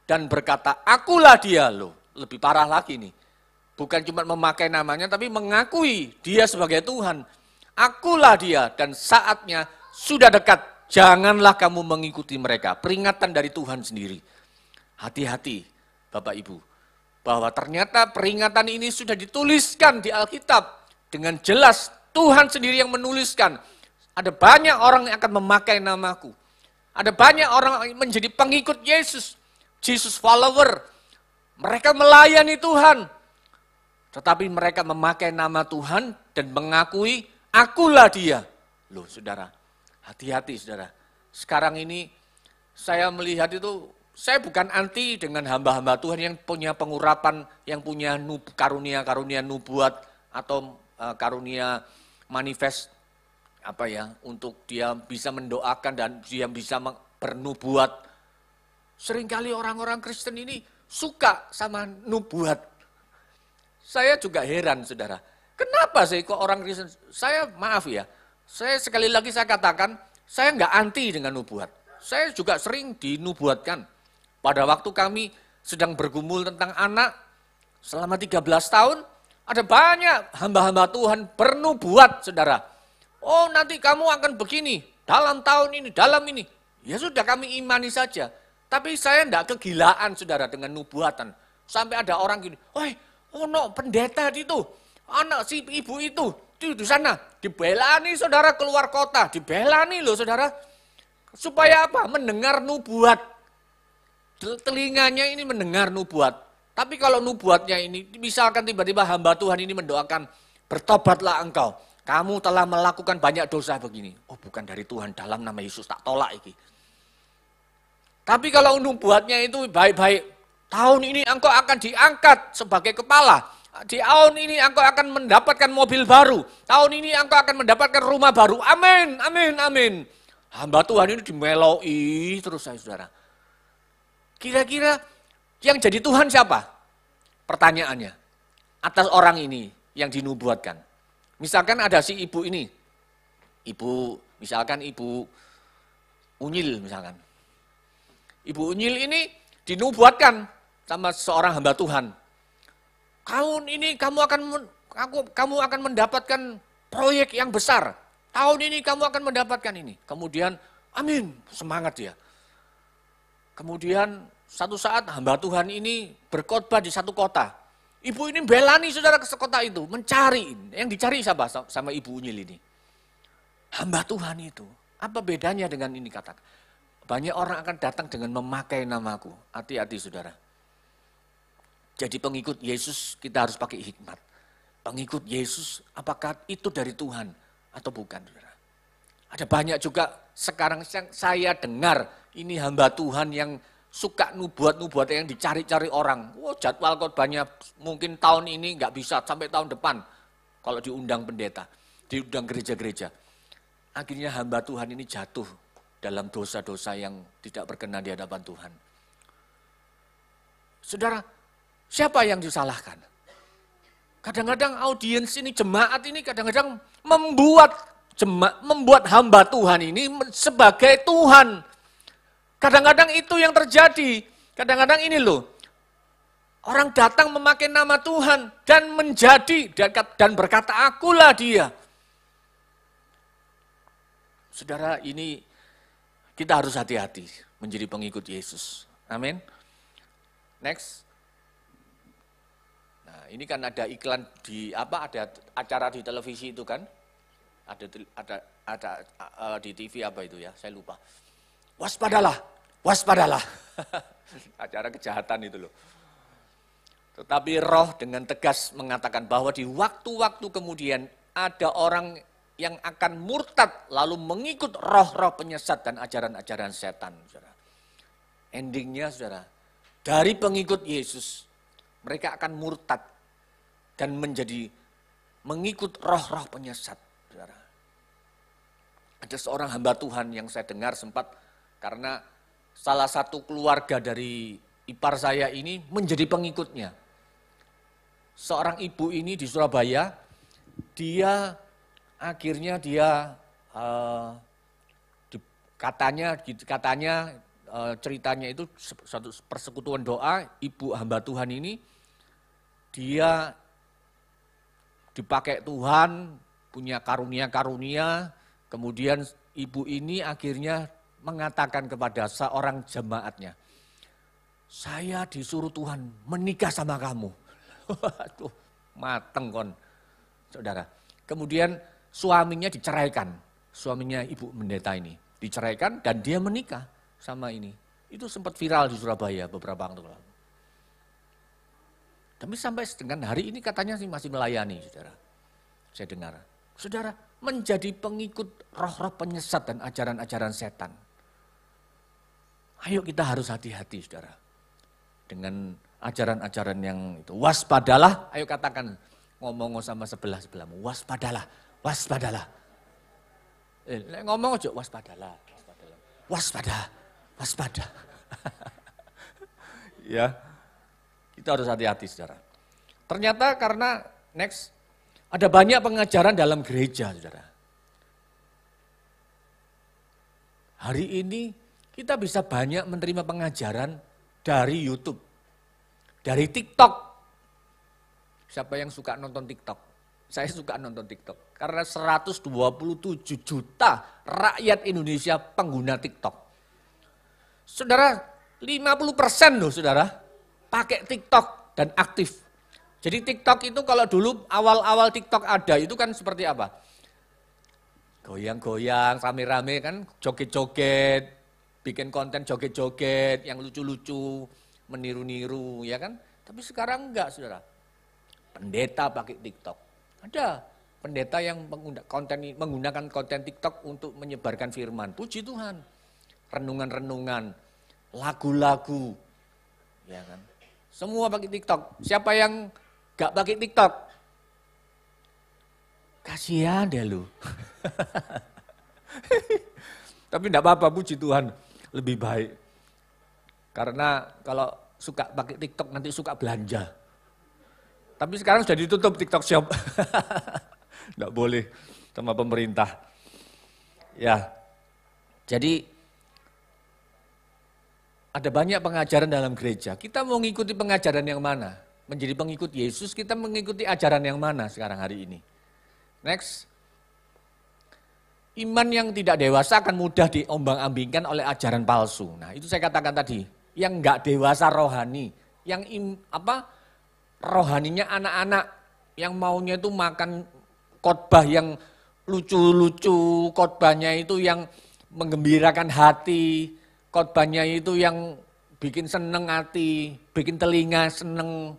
dan berkata, akulah dia. Loh, lebih parah lagi nih. Bukan cuma memakai namanya, tapi mengakui dia sebagai Tuhan. Akulah dia dan saatnya sudah dekat. Janganlah kamu mengikuti mereka. Peringatan dari Tuhan sendiri. Hati-hati Bapak Ibu. Bahwa ternyata peringatan ini sudah dituliskan di Alkitab. Dengan jelas Tuhan sendiri yang menuliskan. Ada banyak orang yang akan memakai namaku. Ada banyak orang yang menjadi pengikut Yesus. Jesus follower. Mereka melayani Tuhan. Tetapi mereka memakai nama Tuhan dan mengakui akulah dia. Loh saudara, hati-hati saudara. Sekarang ini saya melihat itu, saya bukan anti dengan hamba-hamba Tuhan yang punya pengurapan, yang punya karunia-karunia nubuat atau karunia manifest untuk dia bisa mendoakan dan dia bisa bernubuat. Seringkali orang-orang Kristen ini suka sama nubuat. Saya juga heran saudara. Kenapa sih kok orang Kristen, saya maaf ya, saya sekali lagi saya katakan, saya nggak anti dengan nubuat. Saya juga sering dinubuatkan. Pada waktu kami sedang bergumul tentang anak, selama 13 tahun, ada banyak hamba-hamba Tuhan bernubuat saudara. Oh nanti kamu akan begini, dalam tahun ini, dalam ini. Ya sudah kami imani saja. Tapi saya enggak kegilaan saudara dengan nubuatan. Sampai ada orang gini, oh no pendeta itu, anak si ibu itu, di sana, dibelani saudara keluar kota, dibelani loh saudara. Supaya apa? Mendengar nubuat. Telinganya ini mendengar nubuat. Tapi kalau nubuatnya ini, misalkan tiba-tiba hamba Tuhan ini mendoakan, bertobatlah engkau, kamu telah melakukan banyak dosa begini. Oh bukan dari Tuhan, dalam nama Yesus tak tolak ini. Tapi kalau nubuatnya itu baik-baik, tahun ini engkau akan diangkat sebagai kepala. Di tahun ini engkau akan mendapatkan mobil baru. Tahun ini engkau akan mendapatkan rumah baru. Amin, amin, amin. Hamba Tuhan ini dimeloi terus saya saudara. Kira-kira yang jadi Tuhan siapa? Pertanyaannya. Atas orang ini yang dinubuatkan. Misalkan ada si ibu ini. Misalkan ibu Unyil misalkan. Ibu Unyil ini dinubuatkan sama seorang hamba Tuhan. Tahun ini kamu akan mendapatkan proyek yang besar. Tahun ini kamu akan mendapatkan ini. Kemudian, amin, semangat ya. Kemudian satu saat hamba Tuhan ini berkhotbah di satu kota. Ibu ini belani saudara ke kota itu, mencari. Yang dicari siapa sama Ibu Unyil ini? Hamba Tuhan itu. Apa bedanya dengan ini katakan? Banyak orang akan datang dengan memakai namaku. Hati-hati saudara. Jadi pengikut Yesus kita harus pakai hikmat. Pengikut Yesus apakah itu dari Tuhan atau bukan saudara? Ada banyak juga sekarang saya dengar ini hamba Tuhan yang suka nubuat-nubuat yang dicari-cari orang. Jadwal khotbahnya mungkin tahun ini nggak bisa sampai tahun depan. Kalau diundang pendeta, diundang gereja-gereja. Akhirnya hamba Tuhan ini jatuh dalam dosa-dosa yang tidak berkenan di hadapan Tuhan. Saudara, siapa yang disalahkan? Kadang-kadang audiens ini, jemaat ini kadang-kadang membuat hamba Tuhan ini sebagai Tuhan. Kadang-kadang itu yang terjadi. Kadang-kadang ini loh, Orang datang memakai nama Tuhan dan menjadi dan berkata, akulah dia. Saudara, ini kita harus hati-hati menjadi pengikut Yesus. Amin. Next. Nah, ini kan ada iklan ada acara di televisi itu kan? Ada di TV apa itu ya? Saya lupa. Waspadalah, waspadalah. Acara kejahatan itu loh. Tetapi Roh dengan tegas mengatakan bahwa di waktu-waktu kemudian ada orang yang akan murtad lalu mengikut roh-roh penyesat dan ajaran-ajaran setan. Saudara. Endingnya saudara, dari pengikut Yesus mereka akan murtad dan menjadi mengikut roh-roh penyesat. Saudara. Ada seorang hamba Tuhan yang saya dengar sempat karena salah satu keluarga dari ipar saya ini menjadi pengikutnya. Seorang ibu ini di Surabaya, akhirnya katanya ceritanya itu suatu persekutuan doa, ibu hamba Tuhan ini, dia dipakai Tuhan, punya karunia-karunia, kemudian ibu ini akhirnya mengatakan kepada seorang jemaatnya, saya disuruh Tuhan menikah sama kamu. Waduh, mateng kon, saudara. Kemudian suaminya diceraikan, suaminya ibu pendeta ini diceraikan dan dia menikah sama ini. Itu sempat viral di Surabaya beberapa waktu lalu. Tapi sampai dengan hari ini katanya sih masih melayani, saudara. Saya dengar, saudara, menjadi pengikut roh-roh penyesat dan ajaran-ajaran setan. Ayo kita harus hati-hati, saudara. Dengan ajaran-ajaran yang itu. Waspadalah, ayo katakan, ngomong sama sebelah-sebelahmu, waspadalah, waspadalah. Ngomong aja, waspadalah, waspadalah. Waspada, waspada. Ya, kita harus hati-hati, saudara. Ternyata karena, next, ada banyak pengajaran dalam gereja, saudara. Hari ini kita bisa banyak menerima pengajaran dari YouTube. Dari TikTok. Siapa yang suka nonton TikTok? Saya suka nonton TikTok. Karena 127 juta rakyat Indonesia pengguna TikTok. Saudara, 50% loh saudara, pakai TikTok dan aktif. Jadi TikTok itu kalau dulu awal-awal TikTok ada, itu kan seperti apa? Goyang-goyang, rame-rame kan, joget-joget, bikin konten joget-joget, yang lucu-lucu, meniru-niru, ya kan? Tapi sekarang enggak, saudara. Pendeta pakai TikTok. Ada pendeta yang menggunakan konten TikTok untuk menyebarkan firman. Puji Tuhan. Renungan-renungan, lagu-lagu, ya kan? Semua pakai TikTok. Siapa yang enggak pakai TikTok? Kasihan deh lu. Tapi enggak apa-apa, puji Tuhan. Lebih baik. Karena kalau suka pakai TikTok nanti suka belanja. Tapi sekarang sudah ditutup TikTok Shop. Enggak boleh sama pemerintah. Ya. Jadi ada banyak pengajaran dalam gereja. Kita mau mengikuti pengajaran yang mana? Menjadi pengikut Yesus, kita mengikuti ajaran yang mana sekarang hari ini? Next. Iman yang tidak dewasa akan mudah diombang-ambingkan oleh ajaran palsu. Nah, itu saya katakan tadi, yang enggak dewasa rohani, yang rohaninya anak-anak, yang maunya itu makan khotbah yang lucu-lucu, khotbahnya itu yang menggembirakan hati, khotbahnya itu yang bikin seneng hati, bikin telinga seneng.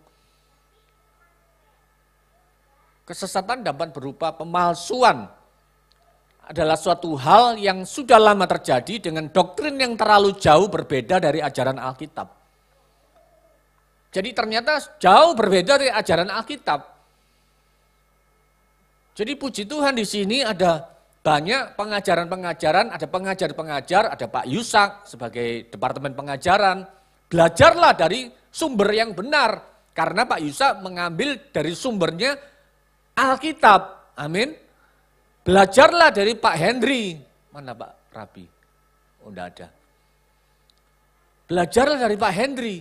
Kesesatan dapat berupa pemalsuan. Adalah suatu hal yang sudah lama terjadi dengan doktrin yang terlalu jauh berbeda dari ajaran Alkitab. Jadi ternyata jauh berbeda dari ajaran Alkitab. Jadi puji Tuhan di sini ada banyak pengajaran-pengajaran, ada pengajar-pengajar, ada Pak Yusak sebagai departemen pengajaran. Belajarlah dari sumber yang benar, karena Pak Yusak mengambil dari sumbernya Alkitab. Amin. Belajarlah dari Pak Henry. Mana Pak Rabi? Oh, enggak ada. Belajarlah dari Pak Henry.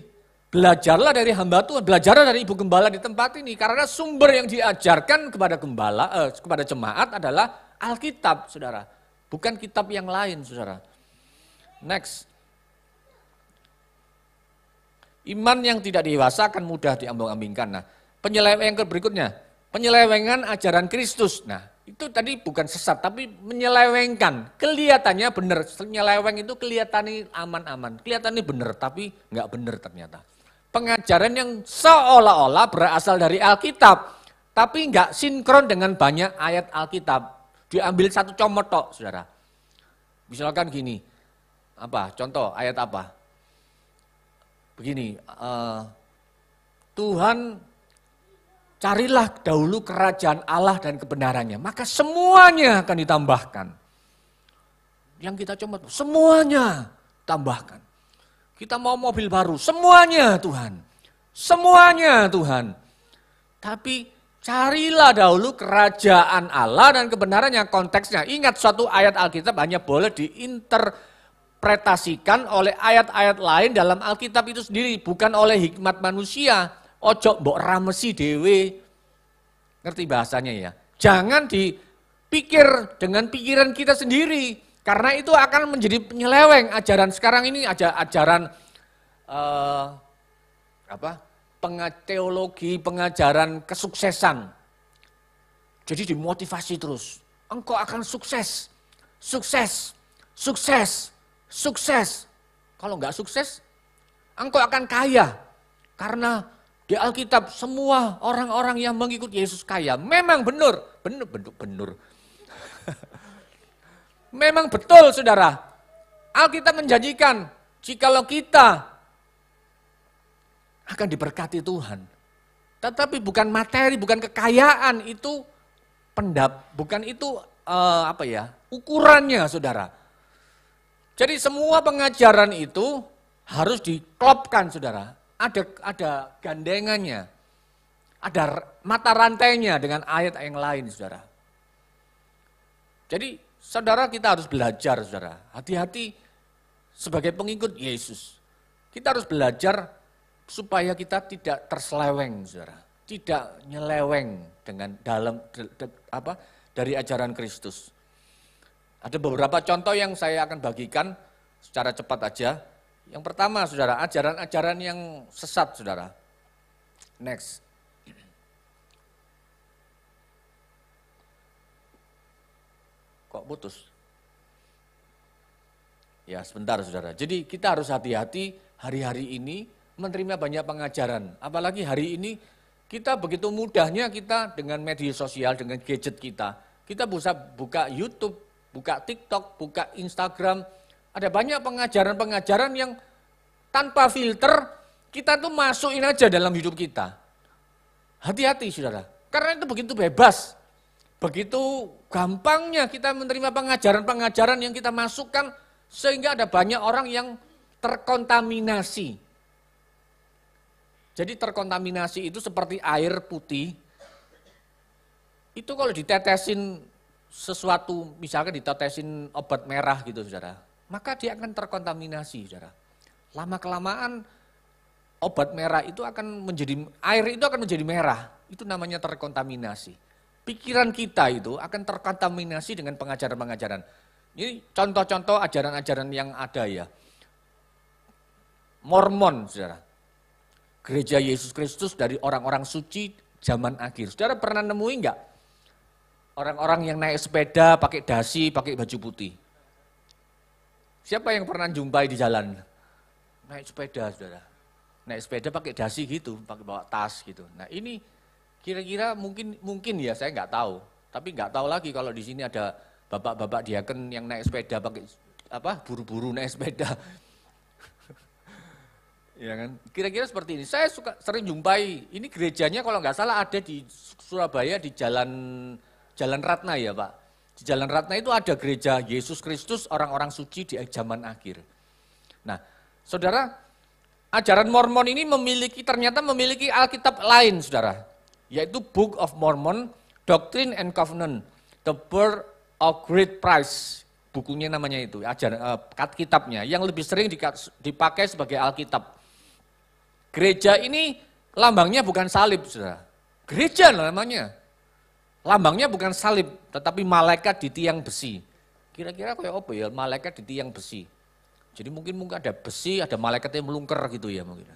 Belajarlah dari hamba Tuhan, belajarlah dari ibu gembala di tempat ini. Karena sumber yang diajarkan kepada kepada jemaat adalah Alkitab, saudara. Bukan kitab yang lain, saudara. Next. Iman yang tidak dewasa akan mudah diambang-ambingkan. Nah, penyelewengan berikutnya, penyelewengan ajaran Kristus. Nah, itu tadi bukan sesat, tapi menyelewengkan. Kelihatannya benar, menyeleweng itu kelihatannya aman-aman. Kelihatannya benar, tapi nggak benar ternyata. Pengajaran yang seolah-olah berasal dari Alkitab, tapi nggak sinkron dengan banyak ayat Alkitab. Diambil satu comot tok, saudara. Misalkan gini, contoh ayat apa? Begini, Tuhan carilah dahulu kerajaan Allah dan kebenarannya, maka semuanya akan ditambahkan. Yang kita comot, semuanya tambahkan. Kita mau mobil baru, semuanya Tuhan. Semuanya Tuhan. Tapi carilah dahulu kerajaan Allah dan kebenarannya, konteksnya. Ingat suatu ayat Alkitab hanya boleh diinterpretasikan oleh ayat-ayat lain dalam Alkitab itu sendiri. Bukan oleh hikmat manusia. Ojo mbok ramesi dewe. Ngerti bahasanya ya? Jangan dipikir dengan pikiran kita sendiri. Karena itu akan menjadi penyeleweng. Ajaran sekarang ini ajaran teologi, pengajaran kesuksesan. Jadi dimotivasi terus. Engkau akan sukses, sukses, sukses, sukses. Kalau enggak sukses, engkau akan kaya. Karena di Alkitab semua orang-orang yang mengikuti Yesus kaya. Memang benar. Memang betul, saudara. Alkitab menjanjikan, jikalau kita akan diberkati Tuhan. Tetapi bukan materi, bukan kekayaan, itu bukan itu ukurannya, saudara. Jadi semua pengajaran itu harus diklopkan, saudara. Ada gandengannya, ada mata rantainya dengan ayat yang lain, saudara. Jadi saudara, kita harus belajar, saudara. Hati-hati sebagai pengikut Yesus. Kita harus belajar supaya kita tidak terseleweng, saudara. Tidak nyeleweng dengan dari ajaran Kristus. Ada beberapa contoh yang saya akan bagikan secara cepat aja. Yang pertama, saudara, ajaran-ajaran yang sesat, saudara. Next. Kok putus? Ya sebentar, saudara. Jadi kita harus hati-hati hari-hari ini menerima banyak pengajaran. Apalagi hari ini kita begitu mudahnya kita dengan media sosial, dengan gadget kita. Kita bisa buka YouTube, buka TikTok, buka Instagram. Ada banyak pengajaran-pengajaran yang tanpa filter kita tuh masukin aja dalam hidup kita. Hati-hati, saudara. Karena itu begitu bebas. Begitu gampangnya kita menerima pengajaran-pengajaran yang kita masukkan sehingga ada banyak orang yang terkontaminasi. Jadi terkontaminasi itu seperti air putih. Itu kalau ditetesin sesuatu, misalkan ditetesin obat merah gitu, saudara, maka dia akan terkontaminasi, saudara. Lama-kelamaan obat merah itu akan air itu akan menjadi merah. Itu namanya terkontaminasi. Pikiran kita itu akan terkontaminasi dengan pengajaran-pengajaran. Ini contoh-contoh ajaran-ajaran yang ada ya. Mormon, saudara. Gereja Yesus Kristus dari orang-orang suci zaman akhir. Saudara pernah nemuin enggak? Orang-orang yang naik sepeda, pakai dasi, pakai baju putih. Siapa yang pernah jumpai di jalan? Naik sepeda, saudara. Naik sepeda pakai dasi gitu, pakai bawa tas gitu. Nah ini kira-kira mungkin ya, saya nggak tahu. Tapi nggak tahu lagi kalau di sini ada bapak-bapak diaken yang naik sepeda pakai buru-buru naik sepeda. Ya kan? Kira-kira seperti ini. Saya sering jumpai, ini gerejanya kalau nggak salah ada di Surabaya di Jalan Ratna ya Pak. Di Jalan Ratna itu ada gereja Yesus Kristus orang-orang suci di zaman akhir. Nah, saudara, ajaran Mormon ini ternyata memiliki Alkitab lain, saudara. Yaitu Book of Mormon, Doctrine and Covenant, The Birth of Great Price. Bukunya namanya itu, kitabnya, yang lebih sering dipakai sebagai Alkitab. Gereja ini lambangnya bukan salib, saudara. Gereja namanya. Lambangnya bukan salib, tetapi malaikat di tiang besi. Kira-kira kayak apa ya, malaikat di tiang besi. Jadi mungkin ada besi, ada malaikat yang melungker gitu ya mungkin.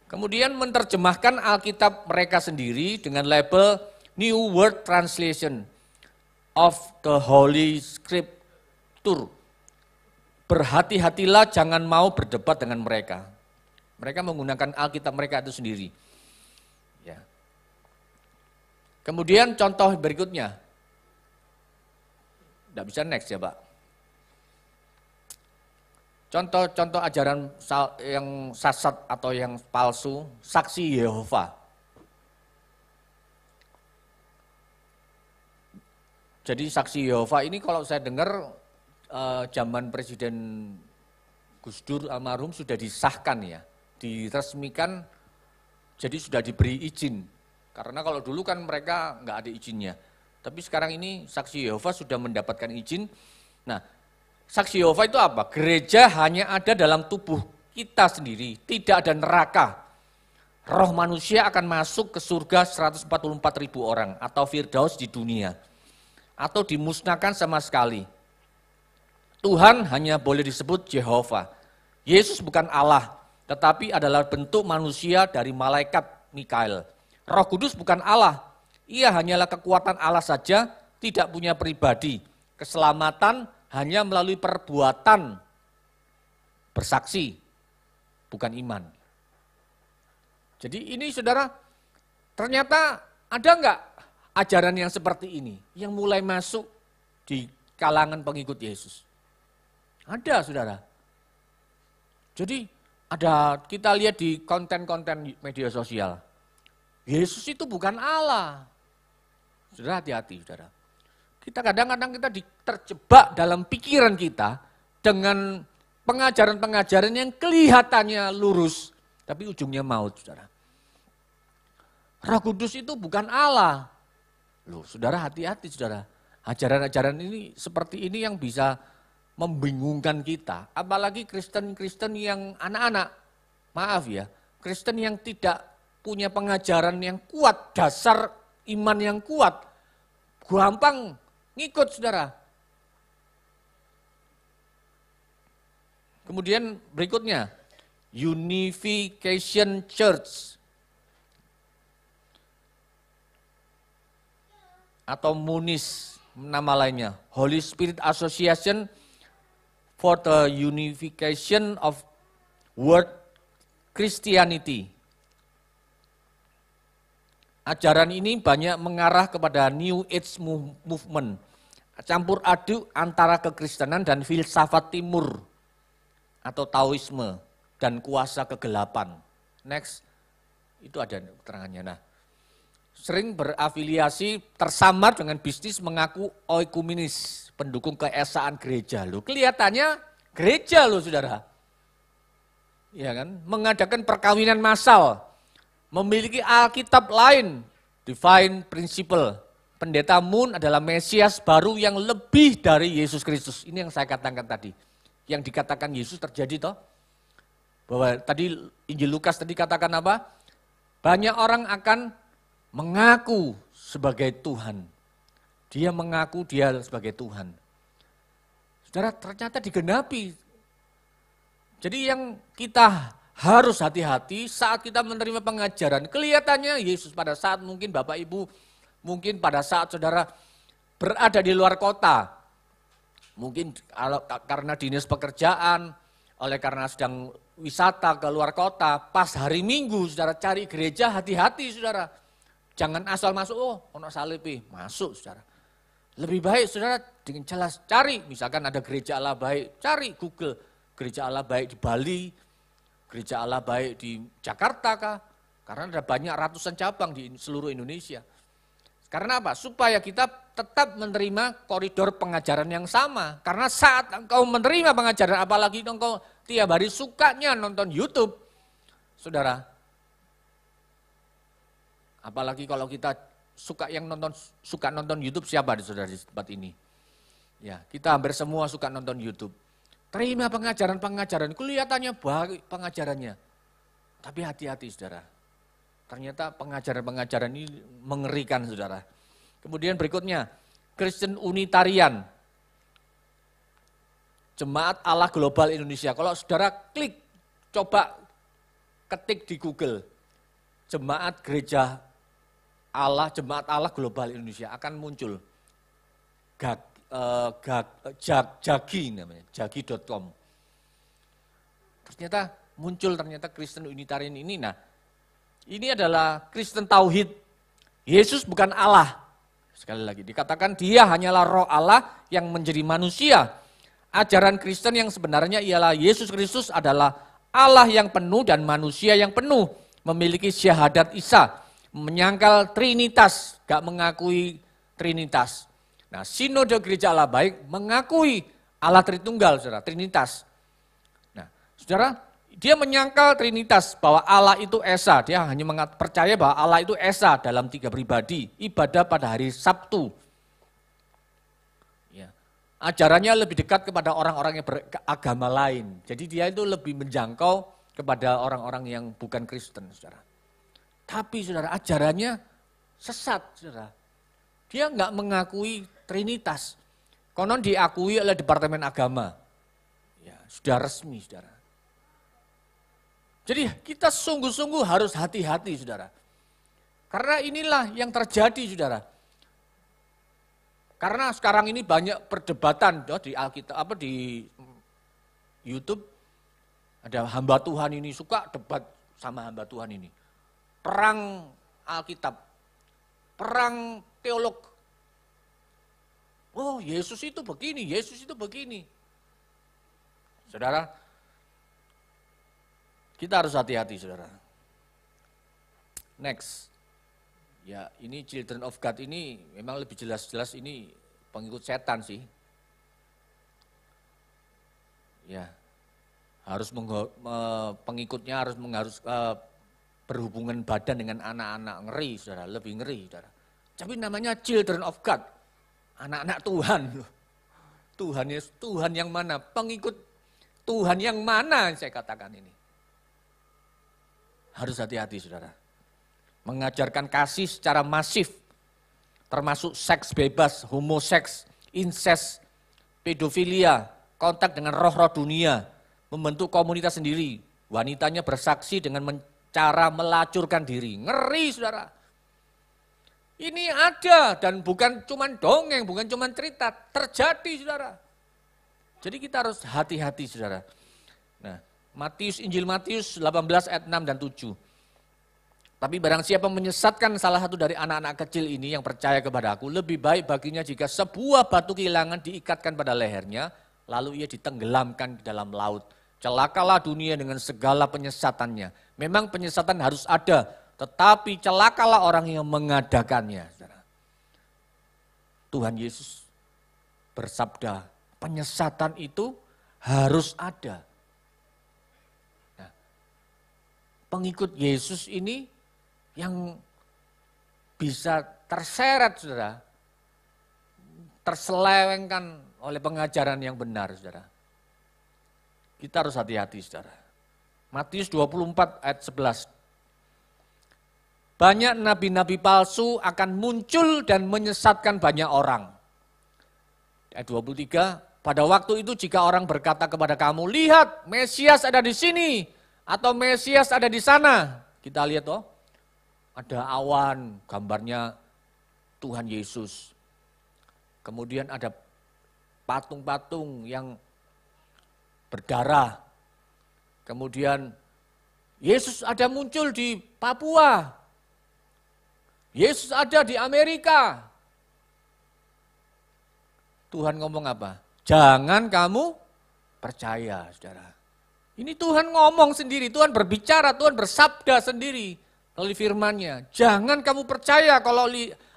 Kemudian menerjemahkan Alkitab mereka sendiri dengan label New World Translation of the Holy Scripture. Berhati-hatilah jangan mau berdebat dengan mereka. Mereka menggunakan Alkitab mereka itu sendiri. Ya. Kemudian contoh berikutnya. Tidak bisa next ya Pak. Contoh-contoh ajaran yang sesat atau yang palsu, saksi Yehova. Jadi saksi Yehova ini kalau saya dengar zaman Presiden Gus Dur almarhum sudah disahkan ya, diresmikan, jadi sudah diberi izin. Karena kalau dulu kan mereka nggak ada izinnya. Tapi sekarang ini saksi Yehova sudah mendapatkan izin. Nah, saksi Yehova itu apa? Gereja hanya ada dalam tubuh kita sendiri, tidak ada neraka. Roh manusia akan masuk ke surga 144.000 orang atau Firdaus di dunia. Atau dimusnahkan sama sekali. Tuhan hanya boleh disebut Yehova. Yesus bukan Allah, tetapi adalah bentuk manusia dari malaikat Mikael. Roh Kudus bukan Allah, ia hanyalah kekuatan Allah saja, tidak punya pribadi. Keselamatan hanya melalui perbuatan bersaksi, bukan iman. Jadi ini saudara, ternyata ada enggak ajaran yang seperti ini, yang mulai masuk di kalangan pengikut Yesus? Ada saudara. Jadi ada, kita lihat di konten-konten media sosial, Yesus itu bukan Allah. Saudara hati-hati saudara. Kita kadang-kadang kita terjebak dalam pikiran kita dengan pengajaran-pengajaran yang kelihatannya lurus, tapi ujungnya maut saudara. Roh Kudus itu bukan Allah. Loh saudara hati-hati saudara. Ajaran-ajaran ini seperti ini yang bisa membingungkan kita. Apalagi Kristen-Kristen yang anak-anak, maaf ya, Kristen yang tidak punya pengajaran yang kuat, dasar iman yang kuat, gampang ngikut saudara. Kemudian berikutnya, Unification Church atau MUNIS nama lainnya, Holy Spirit Association for the Unification of World Christianity. Ajaran ini banyak mengarah kepada New Age Movement, campur aduk antara kekristenan dan filsafat timur atau Taoisme dan kuasa kegelapan. Next, itu ada keterangannya. Nah, sering berafiliasi tersamar dengan bisnis mengaku oikumenis, pendukung keesaan gereja. Loh, kelihatannya gereja loh saudara. Ya kan, mengadakan perkawinan massal, memiliki Alkitab lain, divine principle. Pendeta Moon adalah Mesias baru yang lebih dari Yesus Kristus. Ini yang saya katakan tadi. Yang dikatakan Yesus terjadi toh. Bahwa tadi Injil Lukas tadi katakan apa? Banyak orang akan mengaku sebagai Tuhan. Dia mengaku dia sebagai Tuhan. Saudara, ternyata digenapi. Jadi yang kita harus hati-hati saat kita menerima pengajaran. Kelihatannya Yesus pada saat mungkin Bapak Ibu, mungkin pada saat saudara berada di luar kota. Mungkin karena dinas pekerjaan, oleh karena sedang wisata ke luar kota, pas hari Minggu saudara cari gereja, hati-hati saudara. Jangan asal masuk, oh ono salib, masuk saudara. Lebih baik saudara dengan jelas cari, misalkan ada gereja Allah baik, cari Google. Gereja Allah baik di Bali, gereja Allah baik di Jakarta kah? Karena ada banyak ratusan cabang di seluruh Indonesia. Karena apa? Supaya kita tetap menerima koridor pengajaran yang sama. Karena saat engkau menerima pengajaran, apalagi engkau tiap hari sukanya nonton YouTube, saudara. Apalagi kalau kita suka nonton YouTube, siapa di saudara di tempat ini? Ya, kita hampir semua suka nonton YouTube. Terima pengajaran-pengajaran, kelihatannya baik pengajarannya. Tapi hati-hati saudara, ternyata pengajaran-pengajaran ini mengerikan saudara. Kemudian berikutnya, Kristen Unitarian, Jemaat Allah Global Indonesia. Kalau saudara klik, coba ketik di Google, Jemaat Gereja Allah, Jemaat Allah Global Indonesia, akan muncul Jagi namanya, jagi.com. Ternyata muncul Kristen Unitarian ini. Nah, ini adalah Kristen Tauhid. Yesus bukan Allah. Sekali lagi dikatakan dia hanyalah roh Allah yang menjadi manusia. Ajaran Kristen yang sebenarnya ialah Yesus Kristus adalah Allah yang penuh dan manusia yang penuh, memiliki syahadat Isa, menyangkal Trinitas, gak mengakui Trinitas. Nah, Sinode Gereja Allah Baik mengakui Allah Tritunggal, saudara, Trinitas. Nah, saudara, dia menyangkal Trinitas, bahwa Allah itu Esa. Dia hanya percaya bahwa Allah itu Esa dalam 3 pribadi, ibadah pada hari Sabtu. Ya. Ajarannya lebih dekat kepada orang-orang yang beragama lain. Jadi dia itu lebih menjangkau kepada orang-orang yang bukan Kristen, saudara. Tapi saudara, ajarannya sesat, saudara. Dia enggak mengakui Trinitas. Konon diakui oleh Departemen Agama. Ya, sudah resmi, saudara. Jadi kita sungguh-sungguh harus hati-hati, saudara. Karena inilah yang terjadi, saudara. Karena sekarang ini banyak perdebatan di Alkitab, di YouTube. Ada hamba Tuhan ini suka debat sama hamba Tuhan ini. Perang Alkitab, perang teolog. Oh, Yesus itu begini, Yesus itu begini. Saudara, kita harus hati-hati, saudara. Next. Ya, ini Children of God ini memang lebih jelas-jelas ini pengikut setan sih. Ya. Harus pengikutnya harus berhubungan badan dengan anak-anak, ngeri, saudara, lebih ngeri, saudara. Tapi namanya Children of God, anak-anak Tuhan. Tuhan yang mana? Pengikut Tuhan yang mana, saya katakan ini. Harus hati-hati, saudara. Mengajarkan kasih secara masif, termasuk seks bebas, homoseks, incest, pedofilia, kontak dengan roh-roh dunia, membentuk komunitas sendiri, wanitanya bersaksi dengan cara melacurkan diri. Ngeri, saudara. Ini ada dan bukan cuma dongeng, bukan cuma cerita, terjadi, saudara. Jadi kita harus hati-hati, saudara. Nah, Injil Matius 18 ayat 6 dan 7. Tapi barang siapa menyesatkan salah satu dari anak-anak kecil ini yang percaya kepada aku, lebih baik baginya jika sebuah batu kehilangan diikatkan pada lehernya, lalu ia ditenggelamkan di dalam laut. Celakalah dunia dengan segala penyesatannya. Memang penyesatan harus ada, tetapi celakalah orang yang mengadakannya. Tuhan Yesus bersabda, penyesatan itu harus ada. Nah, pengikut Yesus ini yang bisa terseret, saudara, terselewengkan oleh pengajaran yang benar, saudara. Kita harus hati-hati, saudara. Matius 24 ayat 11. Banyak nabi-nabi palsu akan muncul dan menyesatkan banyak orang. Ayat 23, pada waktu itu jika orang berkata kepada kamu, lihat Mesias ada di sini, atau Mesias ada di sana. Kita lihat ada awan, gambarnya Tuhan Yesus. Kemudian ada patung-patung yang berdarah. Kemudian Yesus ada muncul di Papua. Yesus ada di Amerika. Tuhan ngomong apa? Jangan kamu percaya, saudara. Ini Tuhan ngomong sendiri, Tuhan berbicara, Tuhan bersabda sendiri melalui firman-Nya. Jangan kamu percaya kalau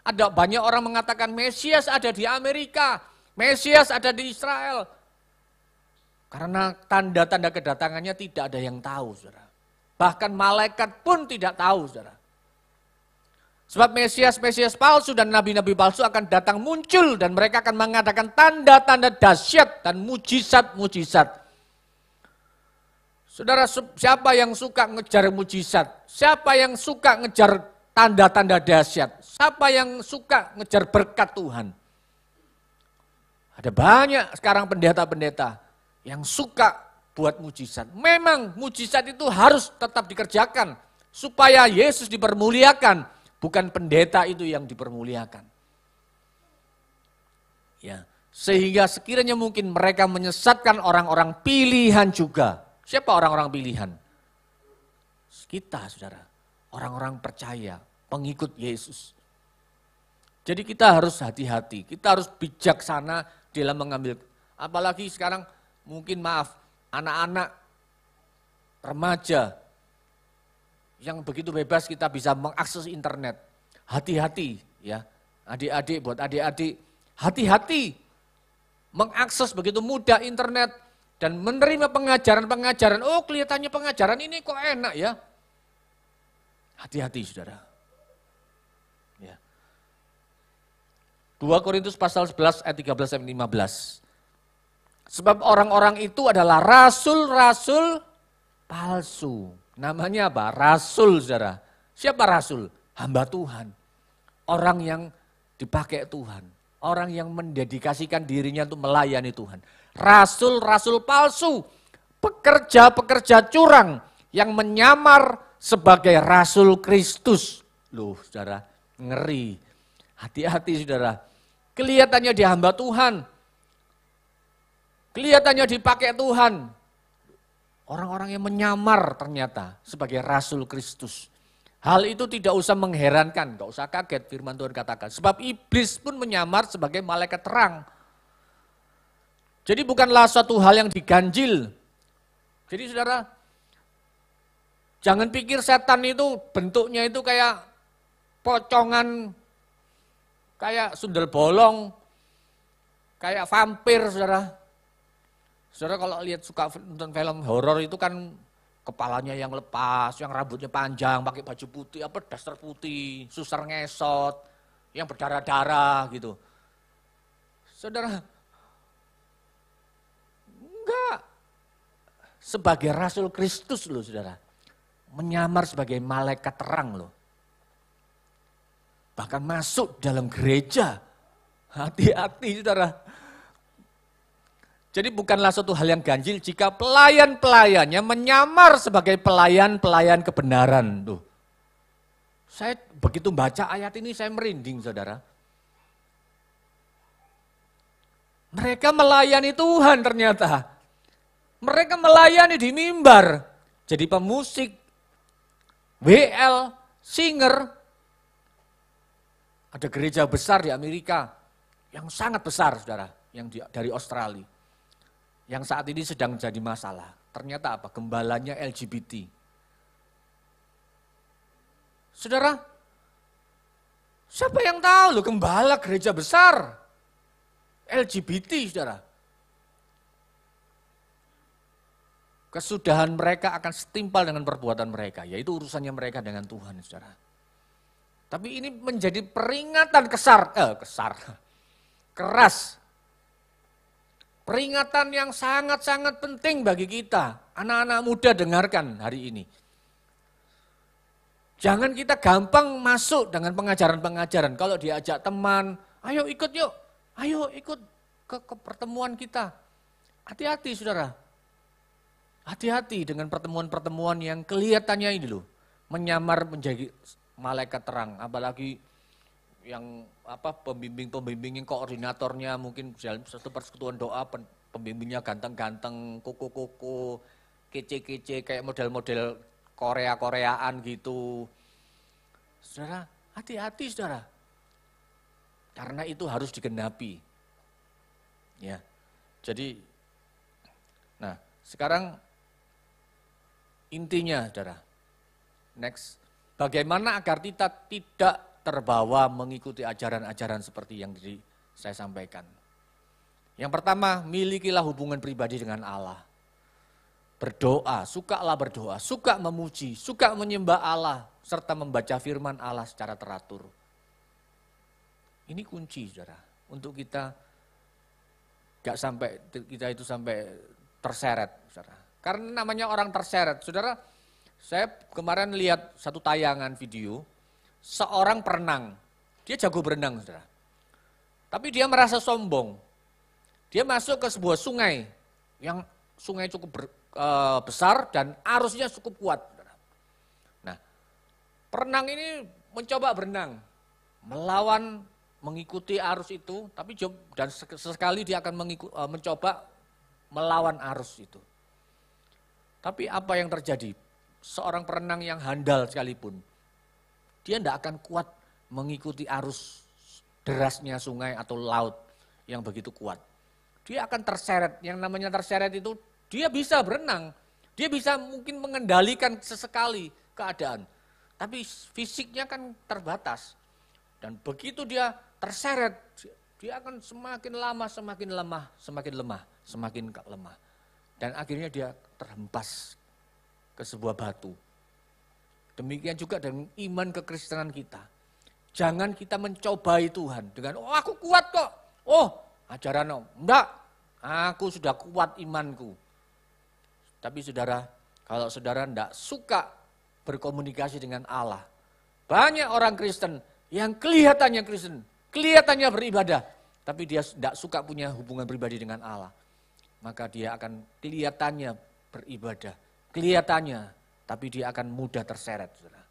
ada banyak orang mengatakan Mesias ada di Amerika, Mesias ada di Israel. Karena tanda-tanda kedatangannya tidak ada yang tahu, saudara. Bahkan malaikat pun tidak tahu, saudara. Sebab Mesias palsu dan nabi-nabi palsu akan datang muncul dan mereka akan mengadakan tanda-tanda dahsyat dan mujizat-mujizat. Saudara, siapa yang suka ngejar mujizat? Siapa yang suka ngejar tanda-tanda dahsyat? Siapa yang suka ngejar berkat Tuhan? Ada banyak sekarang pendeta-pendeta yang suka buat mujizat. Memang mujizat itu harus tetap dikerjakan supaya Yesus dipermuliakan, bukan pendeta itu yang dipermuliakan. Ya, sehingga sekiranya mungkin mereka menyesatkan orang-orang pilihan juga. Siapa orang-orang pilihan? Kita, saudara. Orang-orang percaya, pengikut Yesus. Jadi kita harus hati-hati, kita harus bijaksana dalam mengambil. Apalagi sekarang mungkin maaf, anak-anak remaja yang begitu bebas kita bisa mengakses internet. Hati-hati ya, adik-adik, buat adik-adik, hati-hati mengakses begitu mudah internet dan menerima pengajaran-pengajaran. Oh, kelihatannya pengajaran ini kok enak ya. Hati-hati saudara. Ya. 2 Korintus pasal 11 ayat 13 sampai 15. Sebab orang-orang itu adalah rasul-rasul palsu. Namanya apa? Rasul, saudara. Siapa rasul? Hamba Tuhan. Orang yang dipakai Tuhan. Orang yang mendedikasikan dirinya untuk melayani Tuhan. Rasul-rasul palsu. Pekerja-pekerja curang yang menyamar sebagai rasul Kristus. Loh, saudara, ngeri. Hati-hati, saudara. Kelihatannya dia hamba Tuhan. Kelihatannya dipakai Tuhan. Orang-orang yang menyamar ternyata sebagai rasul Kristus. Hal itu tidak usah mengherankan, gak usah kaget firman Tuhan katakan. Sebab iblis pun menyamar sebagai malaikat terang. Jadi bukanlah suatu hal yang diganjil. Jadi saudara, jangan pikir setan itu bentuknya itu kayak pocongan, kayak sundel bolong, kayak vampir saudara. Saudara kalau lihat suka nonton film horor itu kan kepalanya yang lepas, yang rambutnya panjang, pakai baju putih, apa daster putih, susar ngesot, yang berdarah-darah gitu. Saudara, enggak. Sebagai rasul Kristus loh saudara, menyamar sebagai malaikat terang loh. Bahkan masuk dalam gereja, hati-hati saudara. Jadi bukanlah suatu hal yang ganjil jika pelayan-pelayannya menyamar sebagai pelayan-pelayan kebenaran. Tuh. Saya begitu baca ayat ini saya merinding saudara. Mereka melayani Tuhan ternyata. Mereka melayani di mimbar. Jadi pemusik, WL, singer. Ada gereja besar di Amerika yang sangat besar saudara, yang dari Australia. Yang saat ini sedang jadi masalah. Ternyata apa? Gembalanya LGBT. Saudara, siapa yang tahu loh gembala gereja besar LGBT, saudara? Kesudahan mereka akan setimpal dengan perbuatan mereka, yaitu urusannya mereka dengan Tuhan, saudara. Tapi ini menjadi peringatan keras. Peringatan yang sangat-sangat penting bagi kita, anak-anak muda dengarkan hari ini. Jangan kita gampang masuk dengan pengajaran-pengajaran. Kalau diajak teman, ayo ikut yuk, ayo ikut ke pertemuan kita. Hati-hati saudara, hati-hati dengan pertemuan-pertemuan yang kelihatannya ini loh, menyamar menjadi malaikat terang, apalagi yang pembimbing-pembimbing yang koordinatornya mungkin dalam satu persekutuan doa pembimbingnya ganteng-ganteng, koko-koko, kece-kece kayak model-model Korea-Koreaan gitu. Saudara, hati-hati saudara. Karena itu harus digenapi. Ya. Jadi nah, sekarang intinya saudara. Next, bagaimana agar kita tidak terbawa mengikuti ajaran-ajaran seperti yang saya sampaikan. Yang pertama, milikilah hubungan pribadi dengan Allah. Berdoa, sukalah berdoa, suka memuji, suka menyembah Allah, serta membaca firman Allah secara teratur. Ini kunci, saudara, untuk kita itu sampai terseret, saudara. Karena namanya orang terseret. Saudara, saya kemarin lihat satu tayangan video, seorang perenang. Dia jago berenang, saudara. Tapi dia merasa sombong. Dia masuk ke sebuah sungai, yang sungai cukup besar dan arusnya cukup kuat. Saudara. Nah, perenang ini mencoba berenang, melawan, mengikuti arus itu, tapi dan sesekali dia akan mencoba melawan arus itu. Tapi apa yang terjadi? Seorang perenang yang handal sekalipun, dia tidak akan kuat mengikuti arus derasnya sungai atau laut yang begitu kuat. Dia akan terseret, yang namanya terseret itu dia bisa berenang, dia bisa mungkin mengendalikan sesekali keadaan. Tapi fisiknya kan terbatas. Dan begitu dia terseret, dia akan semakin lama, semakin lemah. Dan akhirnya dia terhempas ke sebuah batu. Demikian juga dengan iman kekristenan kita. Jangan kita mencobai Tuhan dengan, oh aku kuat kok. Oh ajaran, enggak, aku sudah kuat imanku. Tapi saudara, kalau saudara enggak suka berkomunikasi dengan Allah. Banyak orang Kristen yang kelihatannya Kristen, kelihatannya beribadah. Tapi dia enggak suka punya hubungan pribadi dengan Allah. Maka dia akan kelihatannya beribadah, kelihatannya, tapi dia akan mudah terseret. Saudara.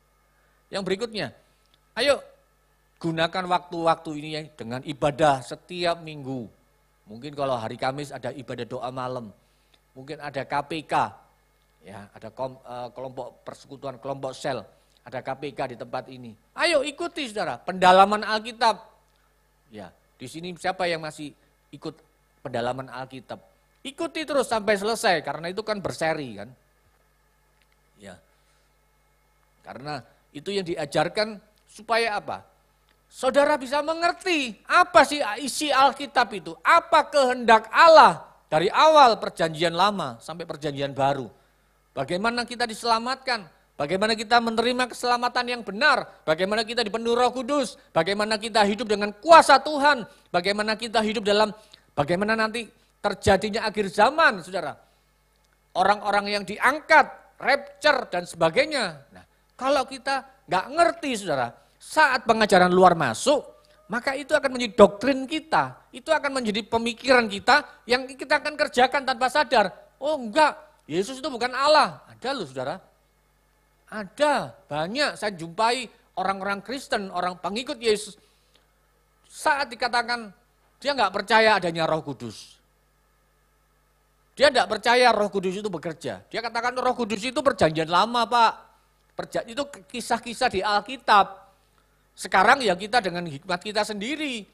Yang berikutnya, ayo gunakan waktu-waktu ini dengan ibadah setiap minggu. Mungkin kalau hari Kamis ada ibadah doa malam, mungkin ada KPK, ya ada kelompok persekutuan, kelompok sel, ada KPK di tempat ini. Ayo ikuti saudara, pendalaman Alkitab. Ya, di sini siapa yang masih ikut pendalaman Alkitab? Ikuti terus sampai selesai, karena itu kan berseri kan. Ya. Karena itu yang diajarkan supaya apa? Saudara bisa mengerti apa sih isi Alkitab itu, apa kehendak Allah dari awal perjanjian lama sampai perjanjian baru. Bagaimana kita diselamatkan, bagaimana kita menerima keselamatan yang benar, bagaimana kita dipenuhi Roh Kudus, bagaimana kita hidup dengan kuasa Tuhan, bagaimana kita hidup bagaimana nanti terjadinya akhir zaman, saudara. Orang-orang yang diangkat, rapture dan sebagainya. Nah, kalau kita nggak ngerti, saudara, saat pengajaran luar masuk, maka itu akan menjadi doktrin kita. Itu akan menjadi pemikiran kita yang kita akan kerjakan tanpa sadar. Oh enggak, Yesus itu bukan Allah. Ada loh, saudara. Ada, banyak saya jumpai orang-orang Kristen, orang pengikut Yesus. Saat dikatakan dia nggak percaya adanya Roh Kudus. Dia tidak percaya Roh Kudus itu bekerja. Dia katakan Roh Kudus itu perjanjian lama, Pak. Itu kisah-kisah di Alkitab. Sekarang ya kita dengan hikmat kita sendiri.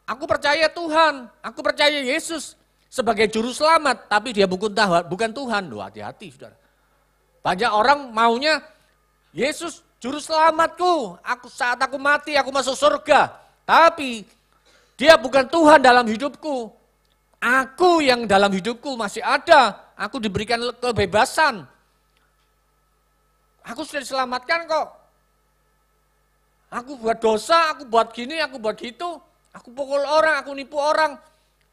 Aku percaya Tuhan, aku percaya Yesus sebagai juru selamat, tapi dia bukan Tuhan. Loh, hati-hati, saudara. Banyak orang maunya Yesus juru selamatku. Saat aku mati aku masuk surga. Tapi dia bukan Tuhan dalam hidupku. Aku yang dalam hidupku masih ada, aku diberikan kebebasan. Aku sudah diselamatkan kok. Aku buat dosa, aku buat gini, aku buat gitu. Aku pukul orang, aku nipu orang.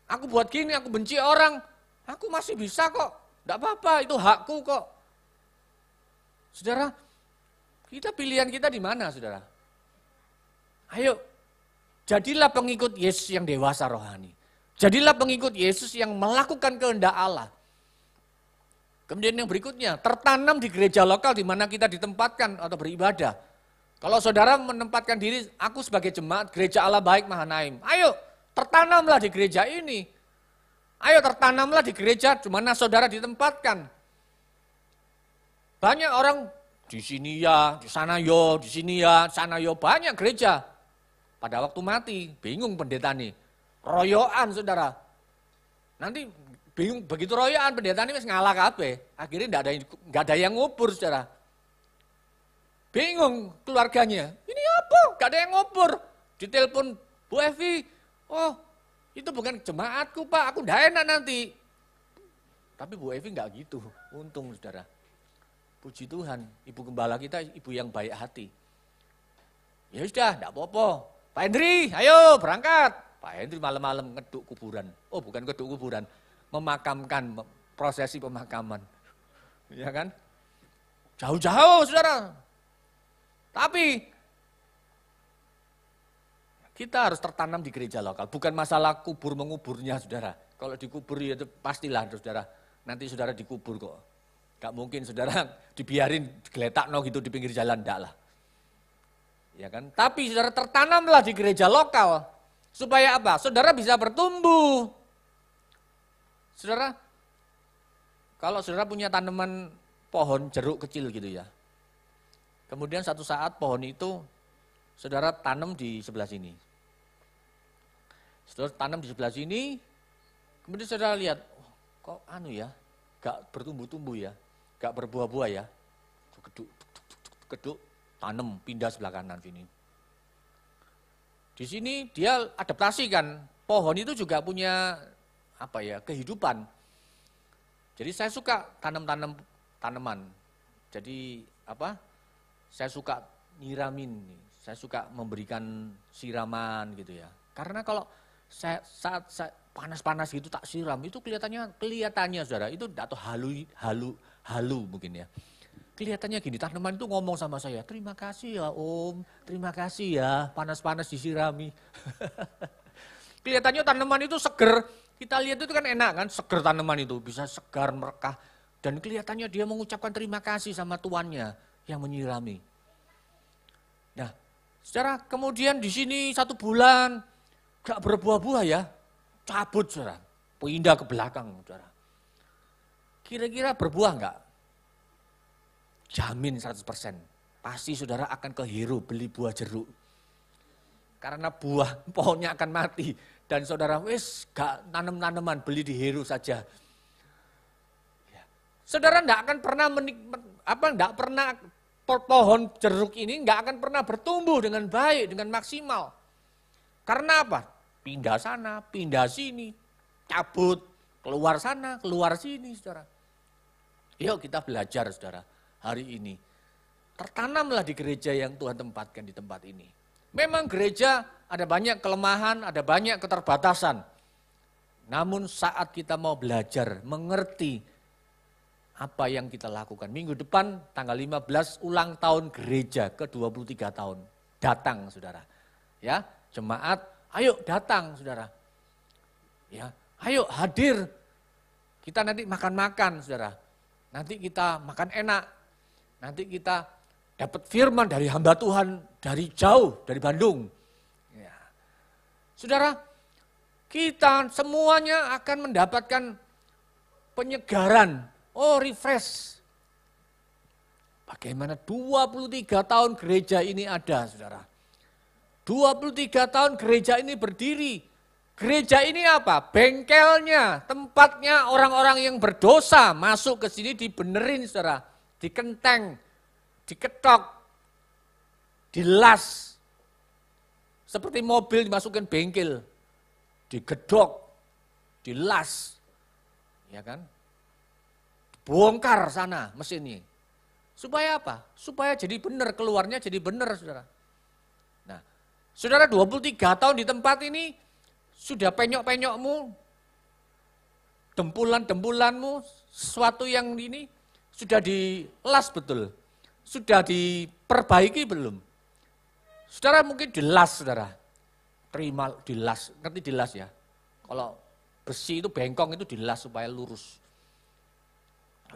Aku buat gini, aku benci orang. Aku masih bisa kok, enggak apa-apa, itu hakku kok. Saudara, pilihan kita di mana, saudara? Ayo, jadilah pengikut Yesus yang dewasa rohani. Jadilah pengikut Yesus yang melakukan kehendak Allah. Kemudian yang berikutnya, tertanam di gereja lokal di mana kita ditempatkan atau beribadah. Kalau saudara menempatkan diri, aku sebagai jemaat gereja Allah Baik Mahanaim. Ayo, tertanamlah di gereja ini. Ayo tertanamlah di gereja di mana saudara ditempatkan. Banyak orang di sini ya, di sana yo, di sini ya, di sana yo, banyak gereja. Pada waktu mati, bingung pendeta nih. Royoan saudara. Nanti bingung, begitu royoan pendeta ini ngalah kabeh. Akhirnya enggak ada yang ngubur saudara. Bingung keluarganya. Ini apa? Enggak ada yang ngubur. Ditelepon Bu Evi, oh itu bukan jemaatku Pak, aku enggak enak nanti. Tapi Bu Evi enggak gitu, untung saudara. Puji Tuhan, Ibu Gembala kita ibu yang baik hati. Ya sudah, enggak apa-apa. Pak Hendri, ayo berangkat. Pak Hendri malam-malam ngeduk kuburan. Oh bukan ngeduk kuburan, memakamkan prosesi pemakaman. Ya kan? Jauh-jauh saudara. Tapi kita harus tertanam di gereja lokal. Bukan masalah kubur menguburnya saudara. Kalau dikubur ya itu pastilah saudara. Nanti saudara dikubur kok. Gak mungkin saudara dibiarin geletak gitu di pinggir jalan. Enggak lah. Ya kan? Tapi saudara tertanamlah di gereja lokal. Supaya apa? Saudara bisa bertumbuh. Saudara, kalau saudara punya tanaman pohon jeruk kecil gitu ya. Kemudian satu saat pohon itu saudara tanam di sebelah sini. Saudara tanam di sebelah sini, kemudian saudara lihat, kok gak bertumbuh-tumbuh ya, gak berbuah-buah ya. Keduk, tanam, pindah sebelah kanan sini. Di sini dia adaptasi kan, pohon itu juga punya kehidupan. Jadi saya suka tanaman. Jadi saya suka nyiramin, saya suka memberikan siraman gitu ya. Karena kalau saat panas-panas gitu tak siram, itu kelihatannya saudara, itu atau halu mungkin ya. Kelihatannya gini, tanaman itu ngomong sama saya, terima kasih ya Om, terima kasih ya, panas-panas disirami. Kelihatannya tanaman itu seger, kita lihat itu kan enak kan, seger tanaman itu, bisa segar, merekah. Dan kelihatannya dia mengucapkan terima kasih sama tuannya yang menyirami. Nah, saudara, kemudian di sini 1 bulan, gak berbuah-buah ya, cabut saudara, pindah ke belakang saudara. Kira-kira berbuah enggak? Jamin 100%, pasti saudara akan ke hero beli buah jeruk. Karena buah pohonnya akan mati. Dan saudara gak tanam-tanaman, beli di hero saja. Saudara enggak akan pernah pohon jeruk ini enggak akan pernah bertumbuh dengan baik, dengan maksimal. Karena apa? Pindah sana, pindah sini, cabut, keluar sana, keluar sini saudara. Yuk kita belajar saudara. Hari ini, tertanamlah di gereja yang Tuhan tempatkan di tempat ini. Memang gereja ada banyak kelemahan, ada banyak keterbatasan. Namun saat kita mau belajar, mengerti apa yang kita lakukan. Minggu depan tanggal 15 ulang tahun gereja ke-23 tahun. Datang saudara. Ya, jemaat, ayo datang saudara. Ya, ayo hadir. Kita nanti makan-makan saudara. Nanti kita makan enak. Nanti kita dapat firman dari hamba Tuhan dari jauh, dari Bandung. Ya. Saudara, kita semuanya akan mendapatkan penyegaran, refresh. Bagaimana 23 tahun gereja ini ada, saudara. 23 tahun gereja ini berdiri. Gereja ini apa? Bengkelnya, tempatnya orang-orang yang berdosa masuk ke sini dibenerin, saudara. Dikenteng, diketok, dilas. Seperti mobil dimasukin bengkel, digedok, dilas. Ya kan? Bongkar sana mesinnya. Supaya apa? Supaya jadi benar, keluarnya jadi benar, saudara. Nah, saudara 23 tahun di tempat ini, sudah penyok-penyokmu, dempulan-dempulanmu, sesuatu yang ini, sudah dilas betul, sudah diperbaiki belum? Saudara mungkin dilas, saudara. Terima dilas, ngerti dilas ya? Kalau besi itu bengkong itu dilas supaya lurus.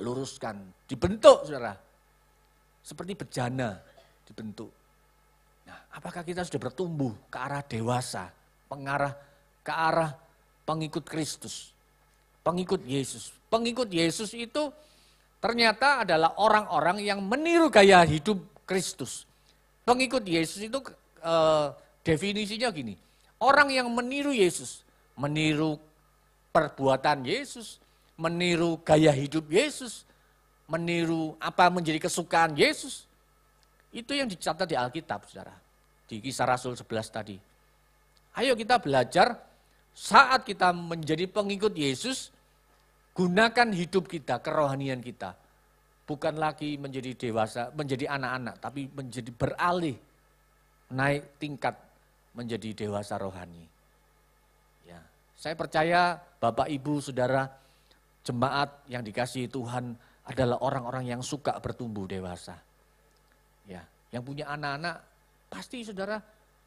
Luruskan, dibentuk saudara. Seperti bejana dibentuk. Nah, apakah kita sudah bertumbuh ke arah dewasa, ke arah pengikut Kristus, pengikut Yesus. Pengikut Yesus itu ternyata adalah orang-orang yang meniru gaya hidup Kristus. Pengikut Yesus itu definisinya gini, orang yang meniru Yesus, meniru perbuatan Yesus, meniru gaya hidup Yesus, meniru apa menjadi kesukaan Yesus. Itu yang dicatat di Alkitab, saudara. Di Kisah Rasul 11 tadi. Ayo kita belajar saat kita menjadi pengikut Yesus, gunakan hidup kita, kerohanian kita. Bukan lagi menjadi dewasa, menjadi anak-anak, tapi menjadi beralih, naik tingkat menjadi dewasa rohani. Ya, saya percaya Bapak, Ibu, Saudara, jemaat yang dikasihi Tuhan adalah orang-orang yang suka bertumbuh dewasa. Ya, yang punya anak-anak pasti saudara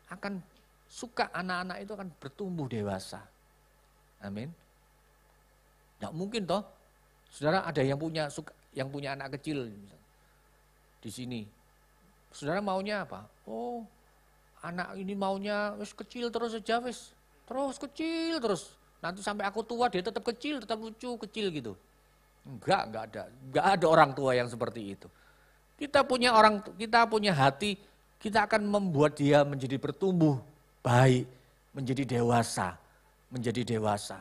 akan suka anak-anak itu akan bertumbuh dewasa. Amin. Nggak mungkin toh, saudara ada yang punya anak kecil di sini. Saudara maunya apa? Oh, anak ini maunya wis kecil terus aja wis. Terus kecil terus. Nanti sampai aku tua dia tetap kecil, tetap lucu, kecil gitu. Enggak ada orang tua yang seperti itu. Kita punya hati, kita akan membuat dia menjadi bertumbuh baik, menjadi dewasa.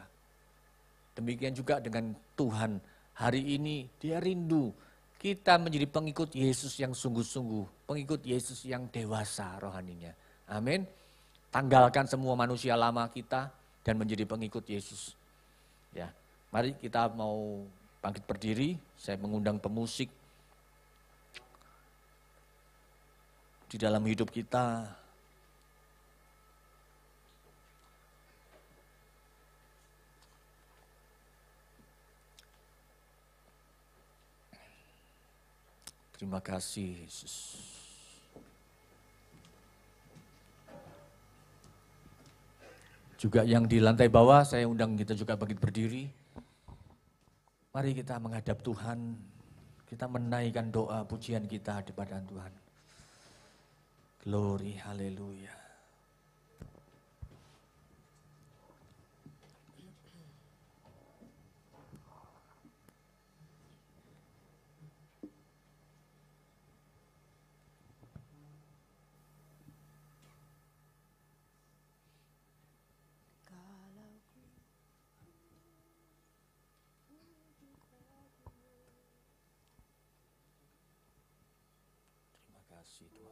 Demikian juga dengan Tuhan. Hari ini dia rindu kita menjadi pengikut Yesus yang sungguh-sungguh, pengikut Yesus yang dewasa rohaninya. Amin. Tanggalkan semua manusia lama kita dan menjadi pengikut Yesus. Ya, mari kita mau bangkit berdiri. Saya mengundang pemusik di dalam hidup kita. Terima kasih Yesus. Juga yang di lantai bawah saya undang kita juga bangkit berdiri. Mari kita menghadap Tuhan, kita menaikkan doa pujian kita di hadapan Tuhan. Glory, haleluya. Kasih Tuhan.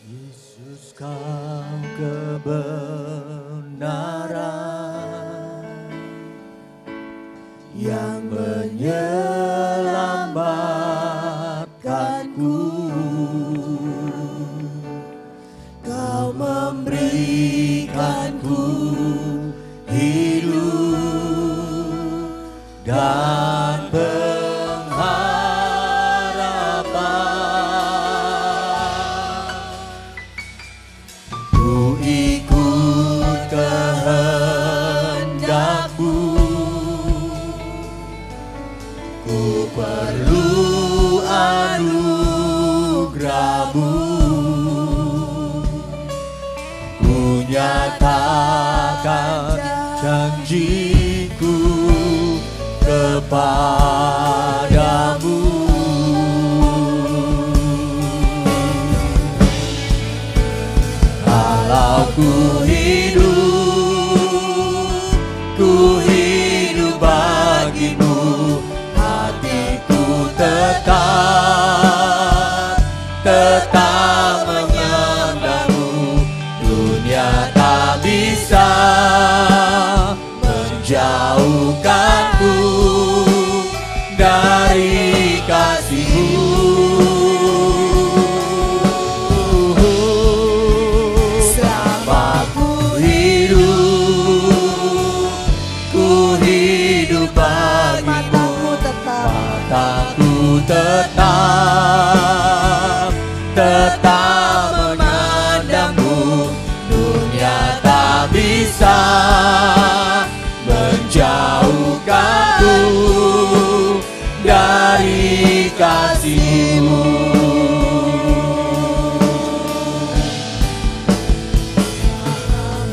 Yesus kau kebenaran yang menyelamatkanku, kau memberikanku hidup dan pengharapan. Ku ikut kehendak-Mu, ku perlu anugerah-Mu, ku nyatakan janjiku kepadamu. Kalau ku hidup bagi-Mu, hatiku tetap menyembah-Mu. Dunia tak bisa menjauhkanku dari kasih-Mu. Selama ku hidup bagi-Mu, mataku tetap memandang-Mu. Dunia tak bisa menjauhkanku dari kasih-Mu.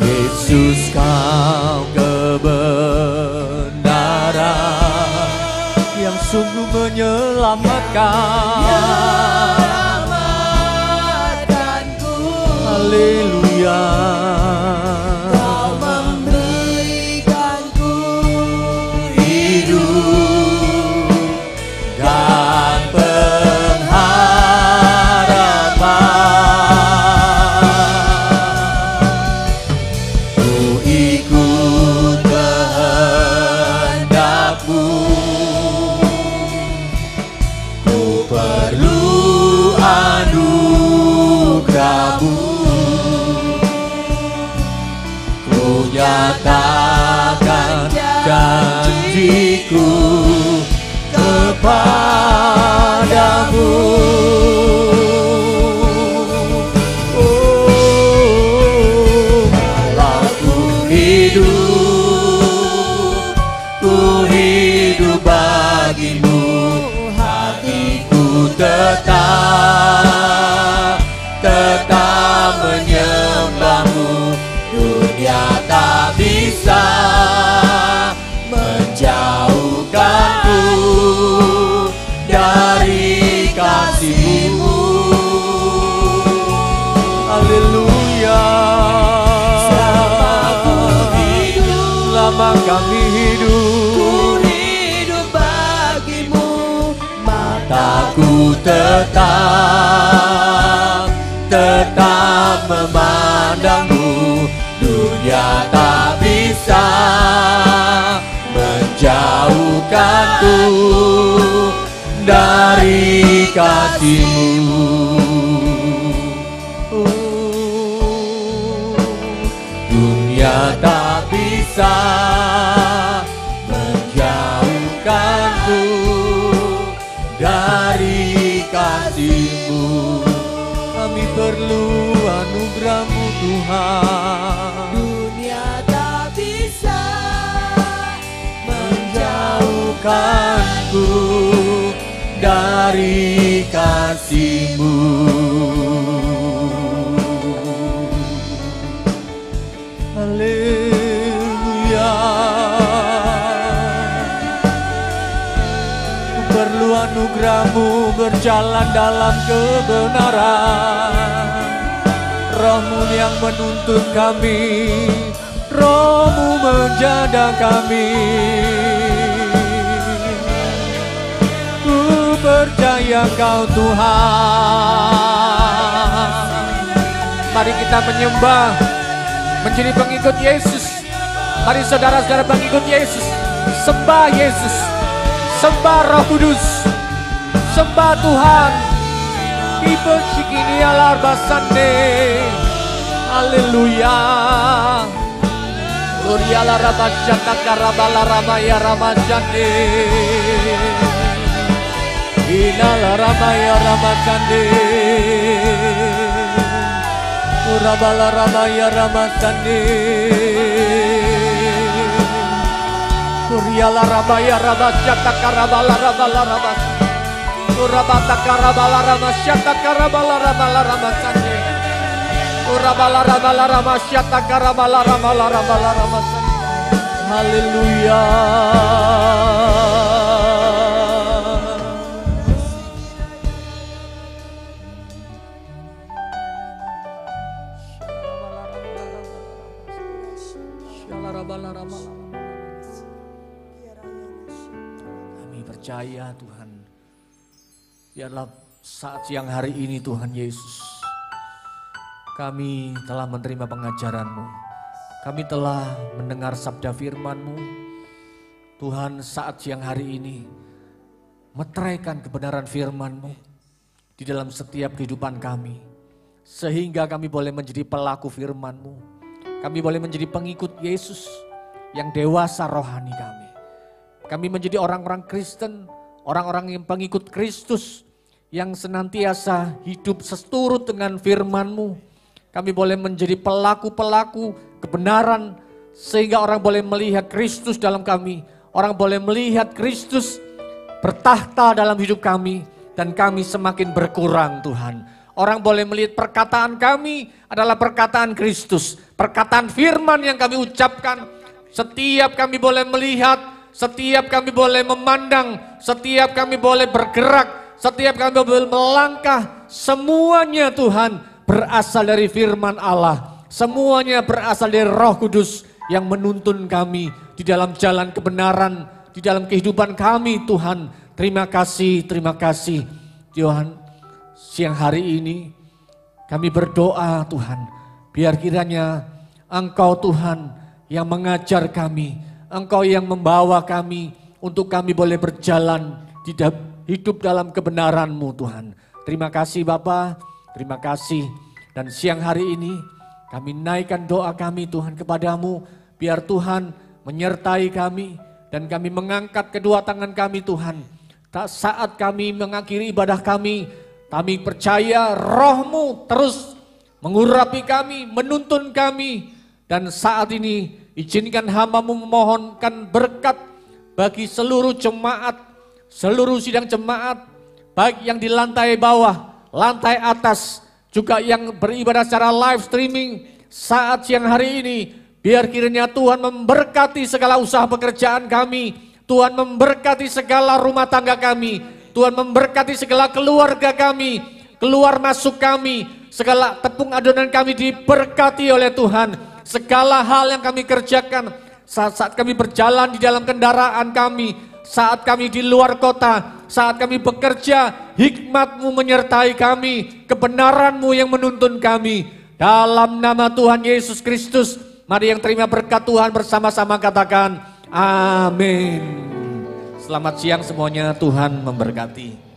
Yesus kau kebenaran yang sungguh menyelamatkanku. Haleluya. Kau memberikanku hidup dan pengharapan. Ku ikut nyatakan janjiku kepadamu. Oh, kalau ku hidup bagimu, hatiku tetap menyembahmu. Dunia tak bisa menjauhkanku dari kasih-Mu. Haleluya. Selama kami hidup bagimu, mataku tetap memandangmu. Dunia tak bisa menjauhkanku dari kasih-Mu. Dunia tak bisa menjauhkanku dari kasih-Mu. Kami perlu anugerah-Mu Tuhan. dunia tak bisa menjauhkanku dari kasih-Mu. Haleluya. Ku perlu anugerah-Mu berjalan dalam kebenaran. Roh-Mu yang menuntun kami, Roh-Mu menjaga kami. Ku percaya Kau Tuhan. Mari kita menyembah, menjadi pengikut Yesus. Mari saudara-saudara pengikut Yesus, sembah Yesus, sembah Roh Kudus, sembah Tuhan. People cikini alar basande. Haleluya. Gloria la rabashata karabala ramaya ramashande. Ina la ramaya ramashande. Urabala ramaya ramashande. Gloria la ramaya ramashata karabala rabala ramashande. Urabata karabala ramashata karabala rabala ramashande. Urabala rabala ramashata karabala rabala rabala ramashande. Haleluya. Kami percaya Tuhan, biarlah saat siang hari ini Tuhan Yesus, kami telah menerima pengajaran-Mu, kami telah mendengar sabda firman-Mu. Tuhan, saat siang hari ini meteraikan kebenaran firman-Mu di dalam setiap kehidupan kami, sehingga kami boleh menjadi pelaku firman-Mu. Kami boleh menjadi pengikut Yesus yang dewasa rohani kami. Kami menjadi orang-orang Kristen, orang-orang yang pengikut Kristus, yang senantiasa hidup seturut dengan firman-Mu. Kami boleh menjadi pelaku-pelaku kebenaran, sehingga orang boleh melihat Kristus dalam kami. Orang boleh melihat Kristus bertahta dalam hidup kami, dan kami semakin berkurang Tuhan. Orang boleh melihat perkataan kami adalah perkataan Kristus, perkataan firman yang kami ucapkan. Setiap kami boleh melihat, setiap kami boleh memandang, setiap kami boleh bergerak, setiap kami boleh melangkah, semuanya Tuhan berasal dari firman Allah. Semuanya berasal dari Roh Kudus yang menuntun kami di dalam jalan kebenaran, di dalam kehidupan kami Tuhan. Terima kasih Tuhan. Siang hari ini kami berdoa Tuhan, biar kiranya Engkau Tuhan yang mengajar kami, Engkau yang membawa kami untuk kami boleh berjalan di hidup dalam kebenaran-Mu Tuhan. Terima kasih Bapa, terima kasih. Dan siang hari ini kami naikkan doa kami Tuhan kepadamu, Biar Tuhan menyertai kami dan kami mengangkat kedua tangan kami Tuhan. Saat kami mengakhiri ibadah kami percaya Roh-Mu terus mengurapi kami, menuntun kami. Dan saat ini izinkan hamba-Mu memohonkan berkat bagi seluruh jemaat, seluruh sidang jemaat, baik yang di lantai bawah, lantai atas, juga yang beribadah secara live streaming saat siang hari ini. Biar kiranya Tuhan memberkati segala usaha pekerjaan kami, Tuhan memberkati segala rumah tangga kami, Tuhan memberkati segala keluarga kami, keluar masuk kami, segala tepung adonan kami diberkati oleh Tuhan. Segala hal yang kami kerjakan saat kami berjalan di dalam kendaraan kami, saat kami di luar kota, saat kami bekerja, hikmat-Mu menyertai kami, kebenaran-Mu yang menuntun kami. Dalam nama Tuhan Yesus Kristus, mari yang terima berkat Tuhan bersama-sama katakan amin. Selamat siang semuanya, Tuhan memberkati.